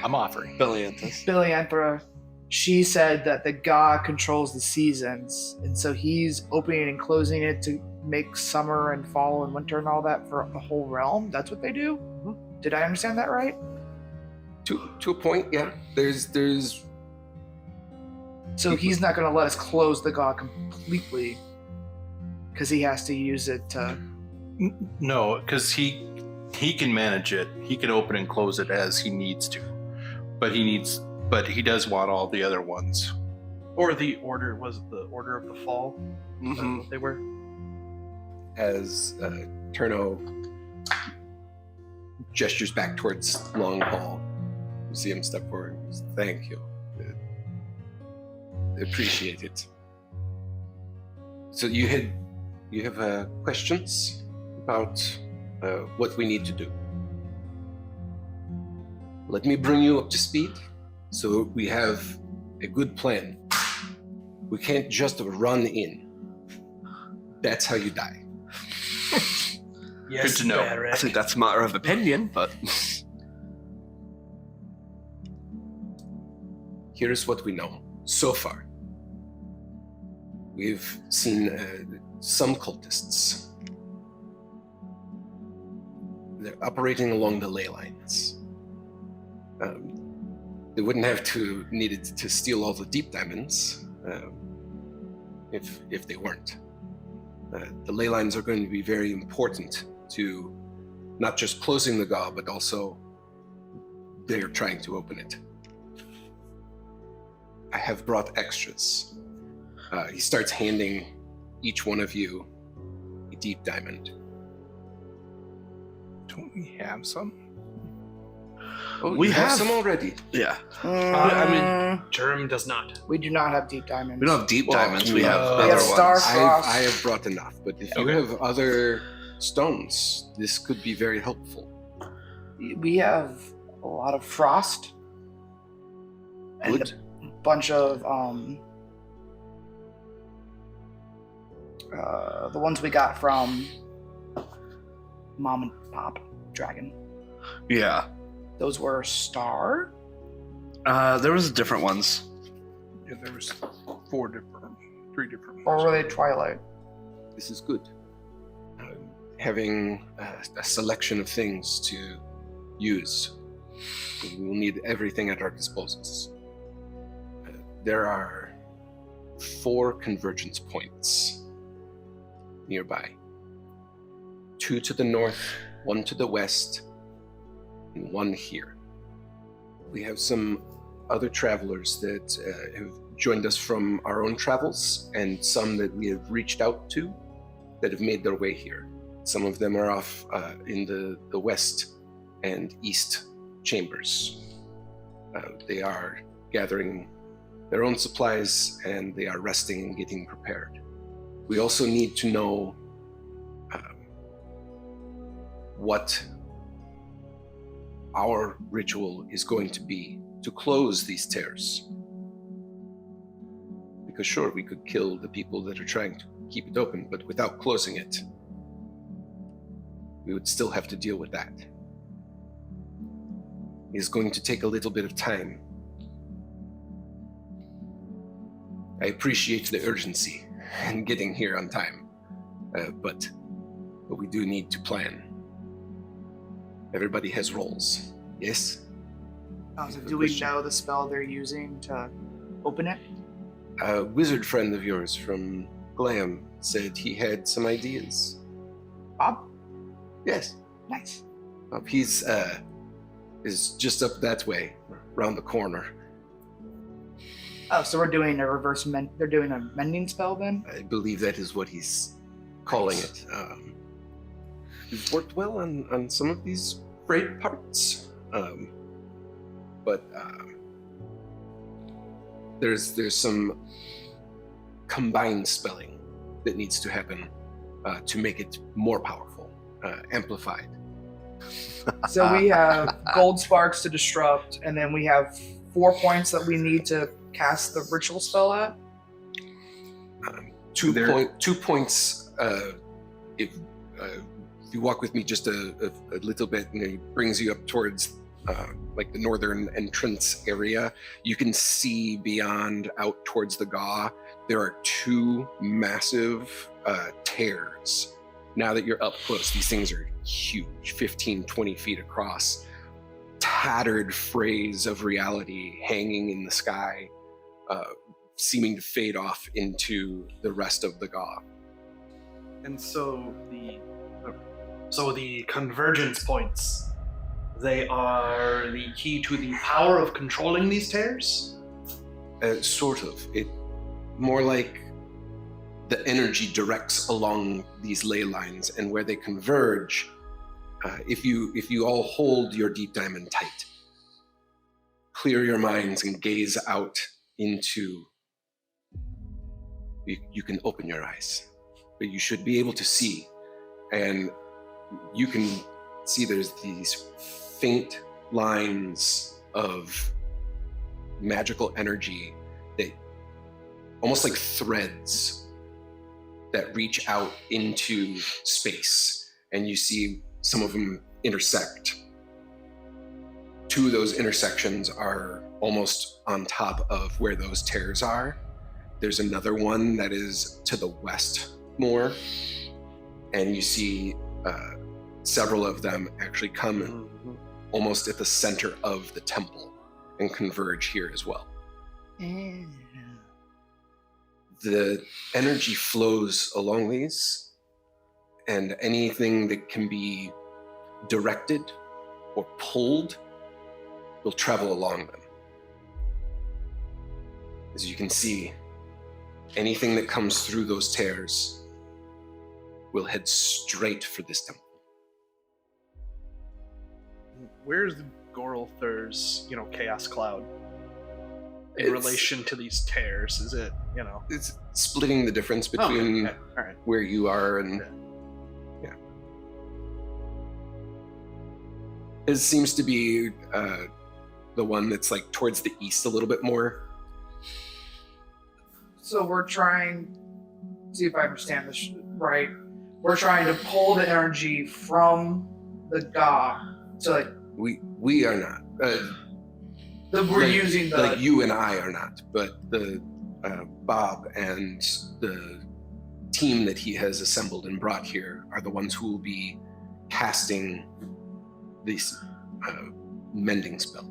[SPEAKER 3] I'm offering.
[SPEAKER 5] Billy Anthra, she said that the god controls the seasons, and so he's opening and closing it to make summer and fall and winter and all that for the whole realm. That's what they do. Did I understand that right?
[SPEAKER 1] To a point, yeah. There's.
[SPEAKER 5] So he's not going to let us close the god completely because he has to use it to.
[SPEAKER 3] No, because he can manage it. He can open and close it as he needs to, but he does want all the other ones.
[SPEAKER 4] Or the order was it the Order of the Fall? Is that what they were?
[SPEAKER 1] As Turno gestures back towards Long Hall, you see him step forward and goes, "Thank you. I appreciate it." So you had you have questions about what we need to do? Let me bring you up to speed so we have a good plan. We can't just run in. That's how you die.
[SPEAKER 4] Yes,
[SPEAKER 3] Good to know.
[SPEAKER 4] Barrett.
[SPEAKER 2] I think that's a matter of opinion, but
[SPEAKER 1] Here's what we know so far. We've seen some cultists. They're operating along the ley lines. They wouldn't have needed to steal all the deep diamonds if they weren't. The ley lines are going to be very important to not just closing the gaw, but also they're trying to open it. I have brought extras. He starts handing each one of you a deep diamond.
[SPEAKER 3] Don't we have some?
[SPEAKER 1] Oh,
[SPEAKER 2] We
[SPEAKER 1] you have
[SPEAKER 2] have-
[SPEAKER 1] some already.
[SPEAKER 2] yeah.
[SPEAKER 4] I mean, Germ does not.
[SPEAKER 5] we do not have deep diamonds.
[SPEAKER 2] We don't have deep diamonds, we have
[SPEAKER 1] we
[SPEAKER 2] other
[SPEAKER 5] have star
[SPEAKER 2] ones.
[SPEAKER 5] frost.
[SPEAKER 1] I have brought enough, but if you
[SPEAKER 3] Okay.
[SPEAKER 1] have other stones, this could be very helpful.
[SPEAKER 5] We have a lot of frost and
[SPEAKER 1] Good.
[SPEAKER 5] a bunch of the ones we got from Mom and Pop Dragon.
[SPEAKER 2] Yeah.
[SPEAKER 5] Those were star.
[SPEAKER 2] There was different ones.
[SPEAKER 3] Yeah, there was three different
[SPEAKER 5] Or
[SPEAKER 3] ones.
[SPEAKER 5] were they Twilight?
[SPEAKER 1] This is good. Having a selection of things to use. We will need everything at our disposals. There are 4 convergence points nearby. 2 to the north, 1 to the west, and 1 here. We have some other travelers that have joined us from our own travels, and some that we have reached out to that have made their way here. Some of them are off in the west and east chambers. They are gathering their own supplies, and they are resting and getting prepared. We also need to know what our ritual is going to be to close these tears. Because sure, we could kill the people that are trying to keep it open, but without closing it, we would still have to deal with that. It is going to take a little bit of time. I appreciate the urgency in getting here on time, but we do need to plan. Everybody has roles, yes?
[SPEAKER 5] So do we know the spell they're using to open it?
[SPEAKER 1] A wizard friend of yours from Glam said he had some ideas.
[SPEAKER 5] Bob?
[SPEAKER 1] Yes.
[SPEAKER 5] Nice.
[SPEAKER 1] He's is just up that way, around the corner.
[SPEAKER 5] Oh, so we're doing a reverse they're doing a mending spell then?
[SPEAKER 1] I believe that is what he's calling it. He's worked well on some of these frayed parts, but there's some combined spelling that needs to happen to make it more powerful, amplified.
[SPEAKER 5] So we have gold sparks to disrupt, and then we have 4 points that we need to cast the ritual spell at.
[SPEAKER 1] 2 points. If you walk with me just a little bit, and it brings you up towards like the northern entrance area, you can see beyond out towards the Gaw. There are 2 massive tears. Now that you're up close, these things are huge, 15, 20 feet across. Tattered phrase of reality hanging in the sky, seeming to fade off into the rest of the Gaw.
[SPEAKER 4] And so the convergence points, they are the key to the power of controlling these tears?
[SPEAKER 1] Sort of. It more like the energy directs along these ley lines, and where they converge, if you all hold your deep diamond tight, clear your minds and gaze out into, you can open your eyes. but you should be able to see. And you can see there's these faint lines of magical energy that almost like threads that reach out into space, and you see some of them intersect. Two of those intersections are almost on top of where those tears are. There's another one that is to the west more, and you see several of them actually come almost at the center of the temple and converge here as well. The energy flows along these, and anything that can be directed or pulled will travel along them. As you can see, anything that comes through those tears will head straight for this temple.
[SPEAKER 4] Where's Gorlthur's, chaos cloud in relation to these tears? Is it,
[SPEAKER 1] It's splitting the difference between
[SPEAKER 4] All right.
[SPEAKER 1] where you are and...
[SPEAKER 4] Yeah.
[SPEAKER 1] It seems to be the one that's like towards the east a little bit more.
[SPEAKER 5] So we're trying, see if I understand this right. We're trying to pull the energy from the god. So like
[SPEAKER 1] we are not.
[SPEAKER 5] we're using the
[SPEAKER 1] like you and I are not, but the Bob and the team that he has assembled and brought here are the ones who will be casting this mending spell.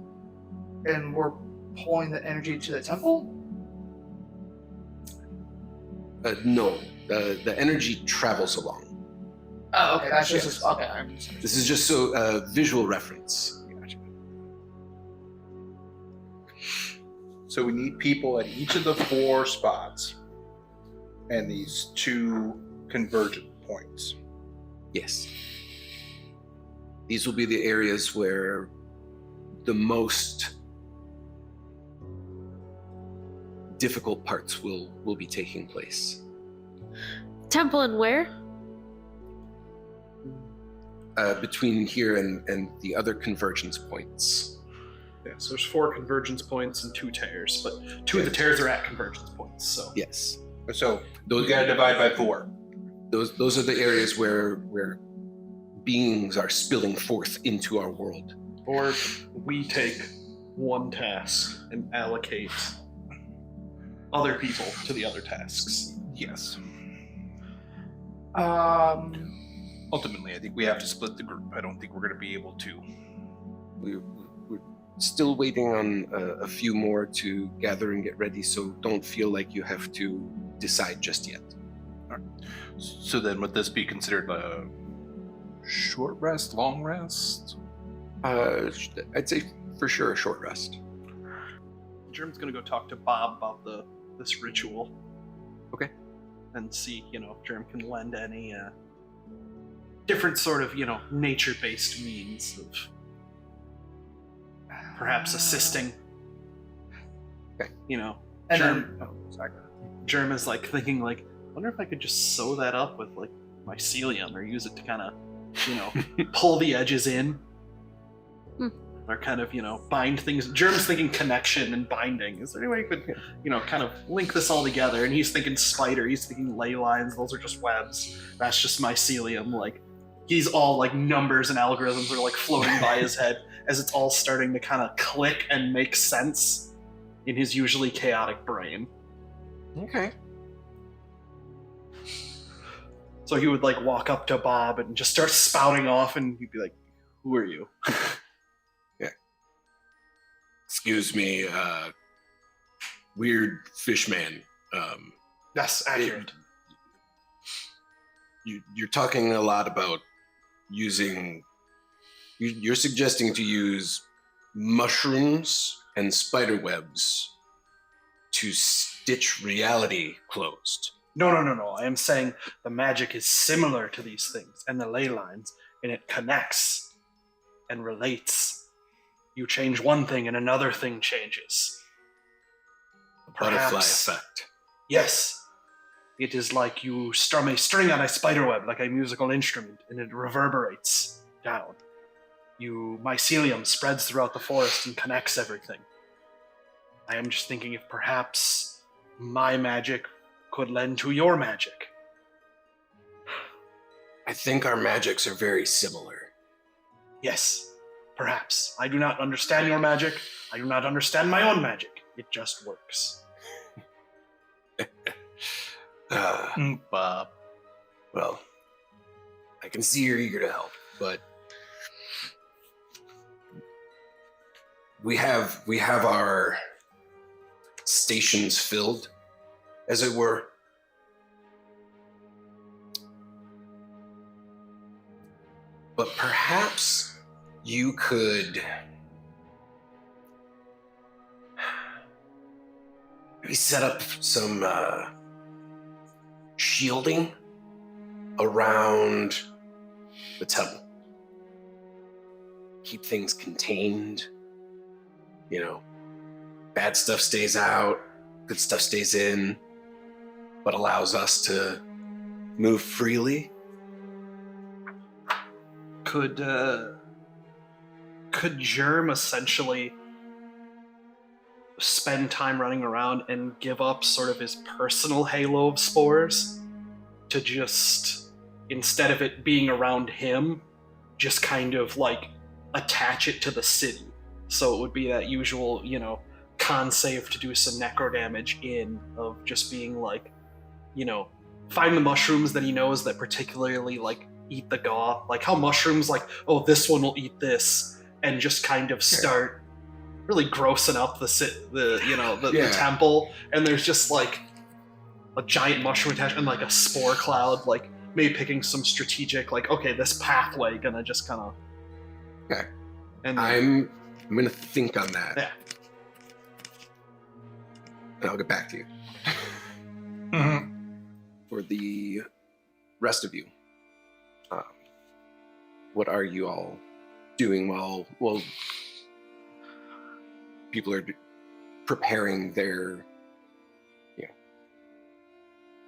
[SPEAKER 5] and we're pulling the energy to the temple?
[SPEAKER 1] No, the energy travels along.
[SPEAKER 5] Oh, okay. That's just
[SPEAKER 1] Yes.
[SPEAKER 5] okay.
[SPEAKER 1] This is just so visual reference.
[SPEAKER 3] So we need people at each of the 4 spots and these 2 convergent points.
[SPEAKER 1] Yes. These will be the areas where the most difficult parts will be taking place.
[SPEAKER 6] Temple and where?
[SPEAKER 1] Between here and the other convergence points.
[SPEAKER 4] Yeah, so there's 4 convergence points and 2 tears, but 2 of the tears are at convergence points. So
[SPEAKER 1] Yes.
[SPEAKER 3] So
[SPEAKER 1] Those
[SPEAKER 3] we gotta divide by 4.
[SPEAKER 1] Those are the areas where beings are spilling forth into our world.
[SPEAKER 4] or we take one task and allocate other people to the other tasks.
[SPEAKER 3] Yes.
[SPEAKER 5] Ultimately,
[SPEAKER 3] I think we have to split the group. I don't think we're going to be able to.
[SPEAKER 1] We're still waiting on a few more to gather and get ready, so don't feel like you have to decide just yet.
[SPEAKER 3] All right. So then would this be considered a short rest, long rest?
[SPEAKER 1] I'd say for sure a short rest.
[SPEAKER 4] Germ's gonna go talk to Bob about this ritual.
[SPEAKER 1] Okay.
[SPEAKER 4] And see, if Germ can lend any different sort of, nature-based means of perhaps assisting.
[SPEAKER 1] Okay.
[SPEAKER 5] and
[SPEAKER 4] Germ,
[SPEAKER 5] then, sorry.
[SPEAKER 4] Germ is like thinking like, I wonder if I could just sew that up with like mycelium or use it to kind of, pull the edges in. Or kind of, bind things. Germ's thinking connection and binding. Is there any way you could, kind of link this all together? And he's thinking spider. He's thinking ley lines. Those are just webs. That's just mycelium. Like, he's all like numbers and algorithms are like floating by his head as it's all starting to kind of click and make sense in his usually chaotic brain.
[SPEAKER 1] Okay.
[SPEAKER 4] So he would like walk up to Bob and just start spouting off, and he'd be like, "Who are you?"
[SPEAKER 1] Excuse me, weird fish man.
[SPEAKER 4] That's accurate.
[SPEAKER 1] You're talking a lot about using. You're suggesting to use mushrooms and spider webs to stitch reality closed.
[SPEAKER 4] No. I am saying the magic is similar to these things and the ley lines, and it connects and relates. You change one thing and another thing changes.
[SPEAKER 1] Butterfly
[SPEAKER 4] Perhaps.
[SPEAKER 1] effect.
[SPEAKER 4] Yes. It is like you strum a string on a spiderweb, like a musical instrument, and it reverberates down. Mycelium spreads throughout the forest and connects everything. I am just thinking if perhaps my magic could lend to your magic.
[SPEAKER 1] I think our magics are very similar.
[SPEAKER 4] Yes, perhaps. I do not understand your magic. I do not understand my own magic. It just works.
[SPEAKER 3] Bob.
[SPEAKER 1] Well, I can see you're eager to help, but we have our stations filled, as it were. But perhaps you could maybe set up some shielding around the temple. Keep things contained. You know, bad stuff stays out, good stuff stays in, but allows us to move freely.
[SPEAKER 4] Could Germ essentially spend time running around and give up sort of his personal halo of spores to just, instead of it being around him, just kind of like attach it to the city? So it would be that usual, con save to do some necro damage of just being like, find the mushrooms that he knows that particularly like eat the gaw, like how mushrooms like, oh, this one will eat this, and just kind of start really grossing up the temple, and there's just like a giant mushroom attached and like a spore cloud, like maybe picking some strategic, like, okay, this pathway gonna just kind of.
[SPEAKER 1] Okay.
[SPEAKER 4] And
[SPEAKER 1] I'm gonna think on that.
[SPEAKER 4] Yeah.
[SPEAKER 1] And I'll get back to you.
[SPEAKER 3] Mm-hmm.
[SPEAKER 1] For the rest of you, what are you all doing while people are preparing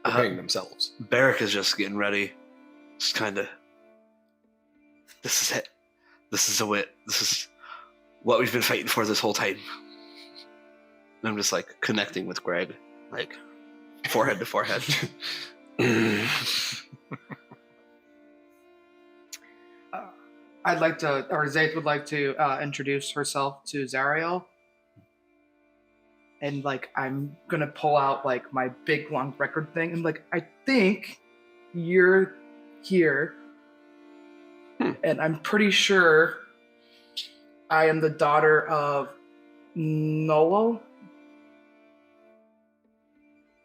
[SPEAKER 1] preparing themselves?
[SPEAKER 2] Barrick is just getting ready. Just kind of. This is it. This is it. This is what we've been fighting for this whole time. And I'm just like connecting with Groaeg, like forehead to forehead.
[SPEAKER 5] I'd like to, or Zaith would like to introduce herself to Zariel. And like, I'm gonna pull out like my big long record thing, and like, I think you're here, and I'm pretty sure I am the daughter of Nolo.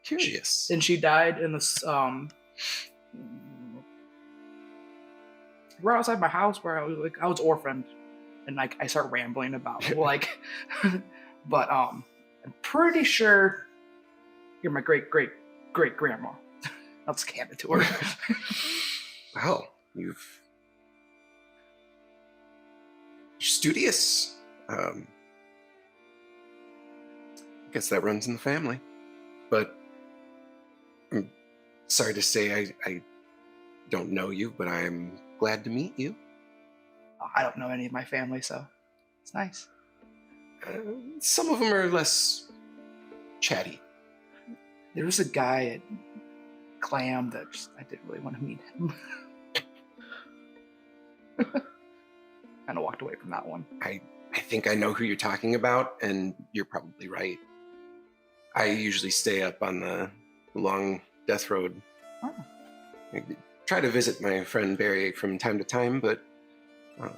[SPEAKER 1] Curious.
[SPEAKER 5] And she died in this right outside my house, where I was orphaned, and like I start rambling about like, but I'm pretty sure you're my great grandma. I'll just hand it to her.
[SPEAKER 1] Wow, you're studious. I guess that runs in the family, but I'm sorry to say I don't know you, but I'm glad to meet you.
[SPEAKER 5] I don't know any of my family, so it's nice.
[SPEAKER 1] Some of them are less chatty.
[SPEAKER 5] There was a guy at Clam that I didn't really want to meet him. Kind of walked away from that one.
[SPEAKER 1] I think I know who you're talking about, and you're probably right. I usually stay up on the long death road.
[SPEAKER 5] Oh.
[SPEAKER 1] I try to visit my friend Barry from time to time, but I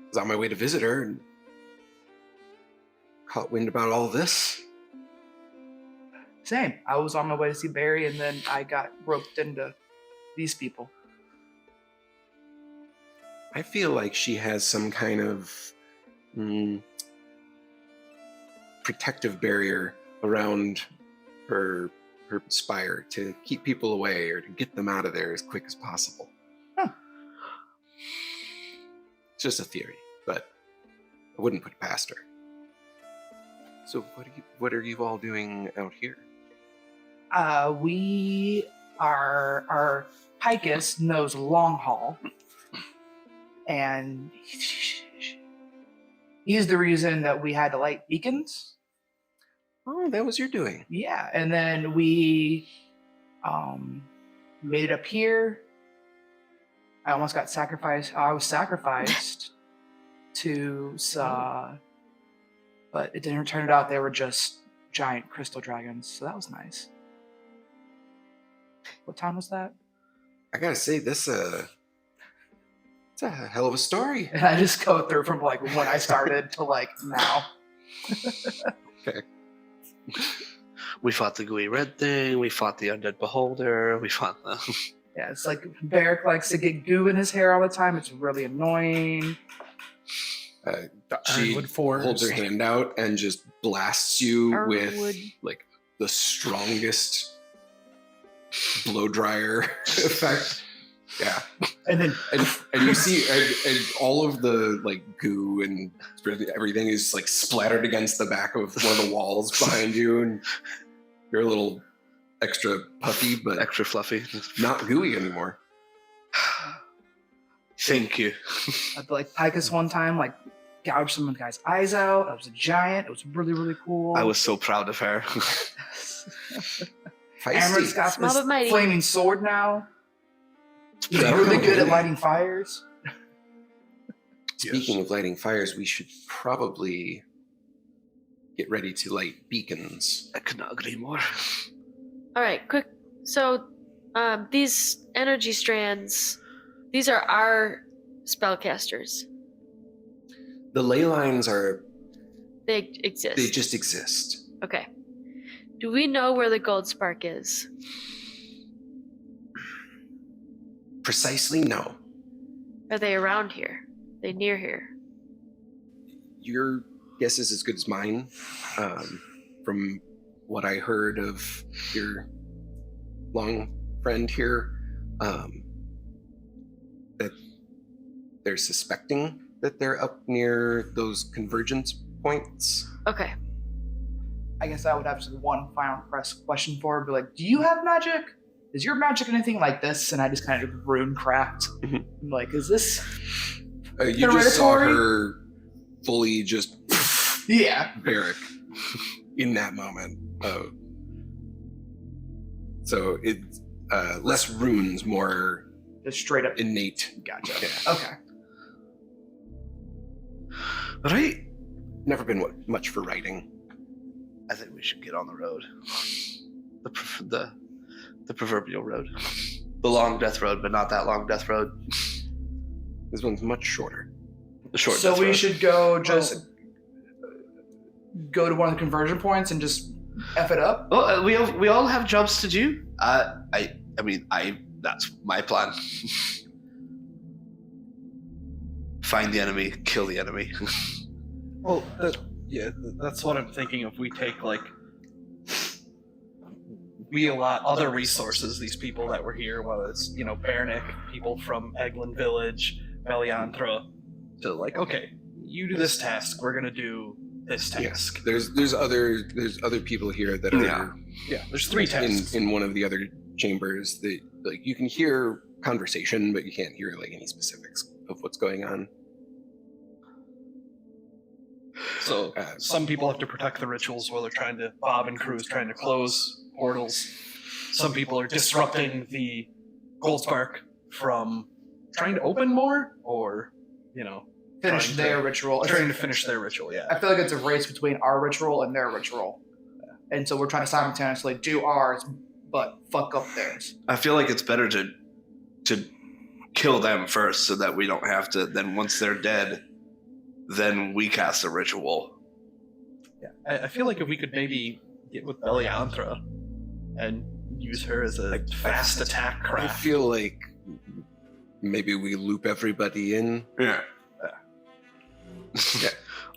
[SPEAKER 1] was on my way to visit her and caught wind about all this.
[SPEAKER 5] Same. I was on my way to see Barry, and then I got roped into these people.
[SPEAKER 1] I feel like she has some kind of protective barrier around her spire to keep people away or to get them out of there as quick as possible.
[SPEAKER 5] Huh.
[SPEAKER 1] It's just a theory, but I wouldn't put it past her. So what are you all doing out here?
[SPEAKER 5] Our Picus knows long haul, and he's the reason that we had to light beacons.
[SPEAKER 1] Oh, that was your doing.
[SPEAKER 5] Yeah, and then we made it up here. I almost got sacrificed. I was sacrificed to but it didn't turn out they were just giant crystal dragons, so that was nice. What time was that?
[SPEAKER 1] I gotta say, it's a hell of a story.
[SPEAKER 5] And I just go through from like when I started to like now.
[SPEAKER 1] Okay.
[SPEAKER 2] We fought the gooey red thing. We fought the undead beholder. We fought the.
[SPEAKER 5] Yeah, it's like Barrick likes to get goo in his hair all the time. It's really annoying.
[SPEAKER 1] She
[SPEAKER 3] Ironwood Forest.
[SPEAKER 1] holds her hand out and just blasts you
[SPEAKER 6] Ironwood.
[SPEAKER 1] with like the strongest blow dryer effect. Yeah,
[SPEAKER 5] And then
[SPEAKER 1] and you see and all of the like goo and everything is like splattered against the back of one of the walls behind you, and you're a little extra puffy, but
[SPEAKER 2] Extra fluffy.
[SPEAKER 1] not gooey anymore.
[SPEAKER 2] Thank you.
[SPEAKER 5] I'd like Picus one time, like gouged some of the guy's eyes out. I was a giant. It was really, really cool.
[SPEAKER 2] I was so proud of her.
[SPEAKER 5] Amrit's got
[SPEAKER 6] Small
[SPEAKER 5] this
[SPEAKER 6] but mighty.
[SPEAKER 5] flaming sword now. He's
[SPEAKER 1] Yeah.
[SPEAKER 5] really good at lighting fires.
[SPEAKER 1] Speaking of lighting fires, we should probably get ready to light beacons.
[SPEAKER 2] I could not agree more.
[SPEAKER 6] All right, quick. So, these energy strands, these are our spellcasters.
[SPEAKER 1] The ley lines
[SPEAKER 6] They exist.
[SPEAKER 1] they just exist.
[SPEAKER 6] Okay. Do we know where the gold spark is?
[SPEAKER 1] Precisely, no.
[SPEAKER 6] Are they around here? Are they near here?
[SPEAKER 1] Your guess is as good as mine. From what I heard of your long friend here, that they're suspecting that they're up near those convergence points.
[SPEAKER 6] Okay.
[SPEAKER 5] I guess I would have just one final question for her. Be like, do you have magic? Is your magic anything like this? And I just kind of rune craft.
[SPEAKER 1] Mhm.
[SPEAKER 5] I'm like, is this?
[SPEAKER 1] You just saw
[SPEAKER 5] Hereditary?
[SPEAKER 1] her fully just
[SPEAKER 5] Yeah.
[SPEAKER 1] barrack in that moment. So it's less runes, more
[SPEAKER 5] Just straight up.
[SPEAKER 1] innate.
[SPEAKER 5] Gotcha.
[SPEAKER 1] Yeah.
[SPEAKER 5] Okay.
[SPEAKER 2] Right?
[SPEAKER 1] Never been much for writing.
[SPEAKER 2] I think we should get on the road. The proverbial road. The long death road, but not that long death road.
[SPEAKER 1] This one's much shorter.
[SPEAKER 2] The short
[SPEAKER 5] So
[SPEAKER 2] death
[SPEAKER 5] we
[SPEAKER 2] road.
[SPEAKER 5] should go just go to one of the conversion points and just F it up.
[SPEAKER 2] Well, we all have jobs to do. I mean, that's my plan. Find the enemy, kill the enemy.
[SPEAKER 4] Well, that's what I'm thinking. If we take we allot other resources, these people that were here, whether it's Bernick, people from Eglin Village, Melianthra, to okay, you do this task, we're gonna do this task.
[SPEAKER 1] Yes, there's other people here that are
[SPEAKER 4] Yeah, there's 3 tasks.
[SPEAKER 1] in one of the other chambers that you can hear conversation, but you can't hear any specifics of what's going on.
[SPEAKER 4] So some people have to protect the rituals while they're trying to, Bob and crew is trying to close portals. Some people are disrupting the gold spark from trying to open more, or
[SPEAKER 5] Finish
[SPEAKER 4] trying
[SPEAKER 5] their
[SPEAKER 4] to-
[SPEAKER 5] ritual.
[SPEAKER 4] trying to finish their ritual.
[SPEAKER 5] I
[SPEAKER 4] Yeah.
[SPEAKER 5] feel like it's a race between our ritual and their ritual. And so we're trying to simultaneously do ours, but fuck up theirs.
[SPEAKER 2] I feel like it's better to kill them first, so that we don't have to. Then once they're dead, then we cast a ritual.
[SPEAKER 4] Yeah. I feel like if we could maybe get with Belianthra and use her as a fast attack
[SPEAKER 1] I
[SPEAKER 4] craft.
[SPEAKER 1] feel like maybe we loop everybody in.
[SPEAKER 2] Yeah.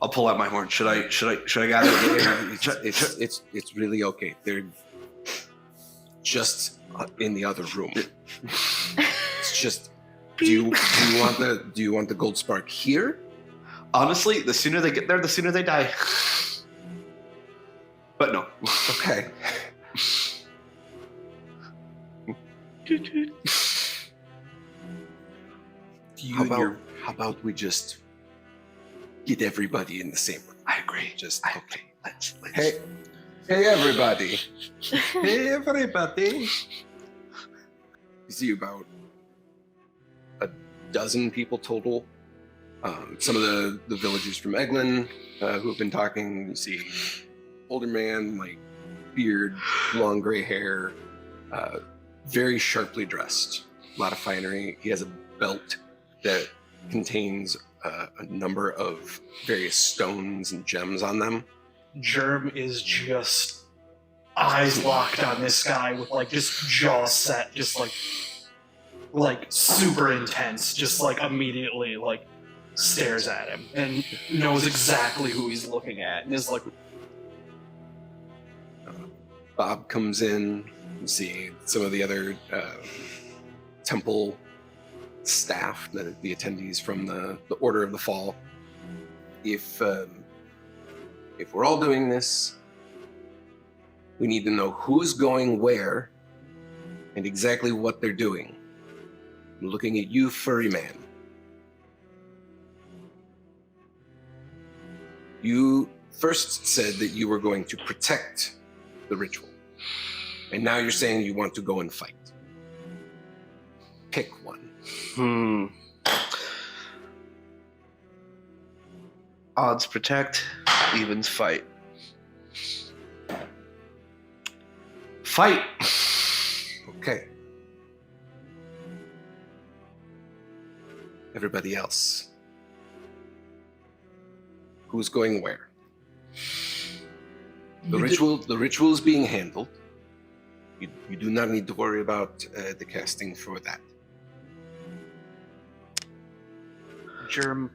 [SPEAKER 2] I'll pull out my horn. Should I gather it?
[SPEAKER 1] It's really okay. They're just in the other room. It's just. Do you want the gold spark here?
[SPEAKER 2] Honestly, the sooner they get there, the sooner they die. But no.
[SPEAKER 1] Okay. How about we just get everybody in the same room?
[SPEAKER 2] I agree.
[SPEAKER 1] Okay.
[SPEAKER 2] Let's.
[SPEAKER 1] Hey everybody.
[SPEAKER 3] Hey, everybody.
[SPEAKER 1] You see about a dozen people total. Some of the villagers from Eglin who have been talking. You see older man, like beard, long gray hair, very sharply dressed. A lot of finery. He has a belt that contains a number of various stones and gems on them.
[SPEAKER 4] Germ is just eyes locked on this guy with like just jaw set, just like super intense, just like immediately like stares at him and knows exactly who he's looking at and is like,
[SPEAKER 1] Bob comes in. You see some of the other temple staff, the attendees from the Order of the Fall. If we're all doing this, we need to know who's going where and exactly what they're doing. I'm looking at you, furry man. You first said that you were going to protect the ritual, and now you're saying you want to go and fight. Pick one.
[SPEAKER 2] Odds protect, evens fight. Fight!
[SPEAKER 1] Okay. Everybody else. Who's going where? The ritual is being handled. You do not need to worry about the casting for that.
[SPEAKER 4] Germ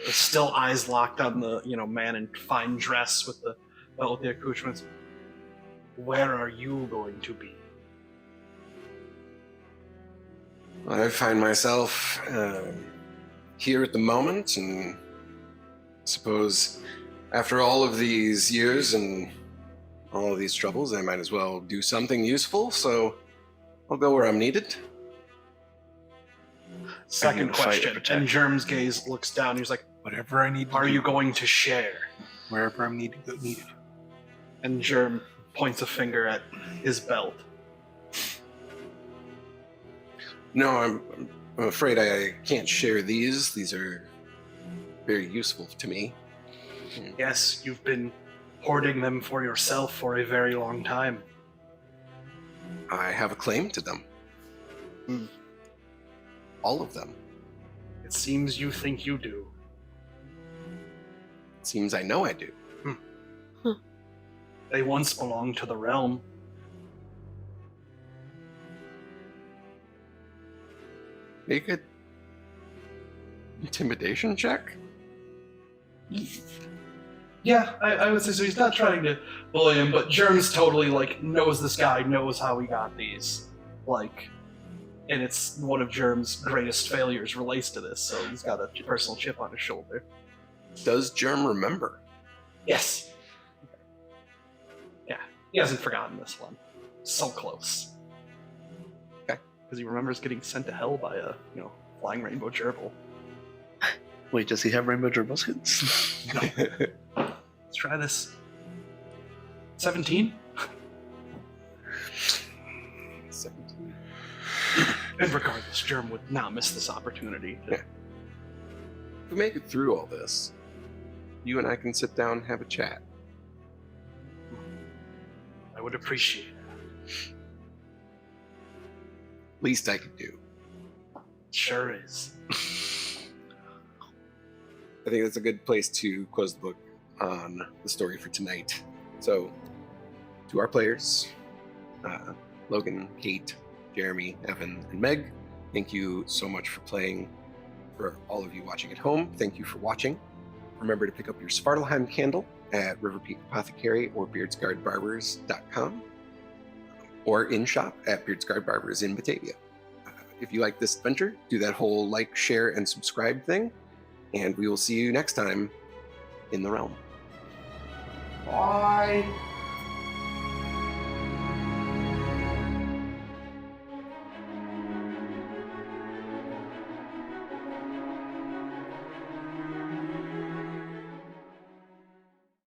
[SPEAKER 4] still eyes locked on the man in fine dress with the belt with the accoutrements. Where are you going to be?
[SPEAKER 1] I find myself here at the moment, and I suppose after all of these years and all of these troubles, I might as well do something useful, so I'll go where I'm needed.
[SPEAKER 4] Second
[SPEAKER 2] fight or
[SPEAKER 4] question,
[SPEAKER 2] protect?
[SPEAKER 4] and Germ's gaze looks down. He's like,
[SPEAKER 3] Whatever I need to
[SPEAKER 4] "Are
[SPEAKER 3] do,
[SPEAKER 4] you going to share?"
[SPEAKER 3] wherever I'm needed.
[SPEAKER 4] And Germ points a finger at his belt.
[SPEAKER 1] No, I'm afraid I can't share these. These are very useful to me.
[SPEAKER 4] Yes, you've been hoarding them for yourself for a very long time.
[SPEAKER 1] I have a claim to them. All of them.
[SPEAKER 4] It seems you think you do.
[SPEAKER 1] It seems I know I do.
[SPEAKER 4] They once belonged to the realm.
[SPEAKER 1] Make a intimidation check?
[SPEAKER 4] Yeah, I would say so. He's not trying to bully him, but Germ's totally knows this guy, knows how he got these. And it's one of Germ's greatest failures relates to this, so he's got a personal chip on his shoulder.
[SPEAKER 1] Does Germ remember?
[SPEAKER 4] Yes. Yeah, he hasn't forgotten this one. So close.
[SPEAKER 1] Okay.
[SPEAKER 4] Because he remembers getting sent to hell by a, flying rainbow gerbil.
[SPEAKER 2] Wait, does he have rainbow gerbil skins?
[SPEAKER 4] Let's try this. 17?
[SPEAKER 1] 17.
[SPEAKER 4] And regardless, Germ would not miss this opportunity.
[SPEAKER 1] Yeah. If we make it through all this, you and I can sit down and have a chat.
[SPEAKER 4] I would appreciate it.
[SPEAKER 1] Least I could do.
[SPEAKER 4] Sure is.
[SPEAKER 1] I think that's a good place to close the book on the story for tonight. So, to our players, Logan, Kate, Jeremy, Evan, and Meg, thank you so much for playing. For all of you watching at home, thank you for watching. Remember to pick up your Svartalheim candle at River Peak Apothecary or beardsguardbarbers.com or in shop at Beardsguard Barbers in Batavia. If you like this adventure, do that whole like, share, and subscribe thing, and we will see you next time in the realm.
[SPEAKER 5] Bye.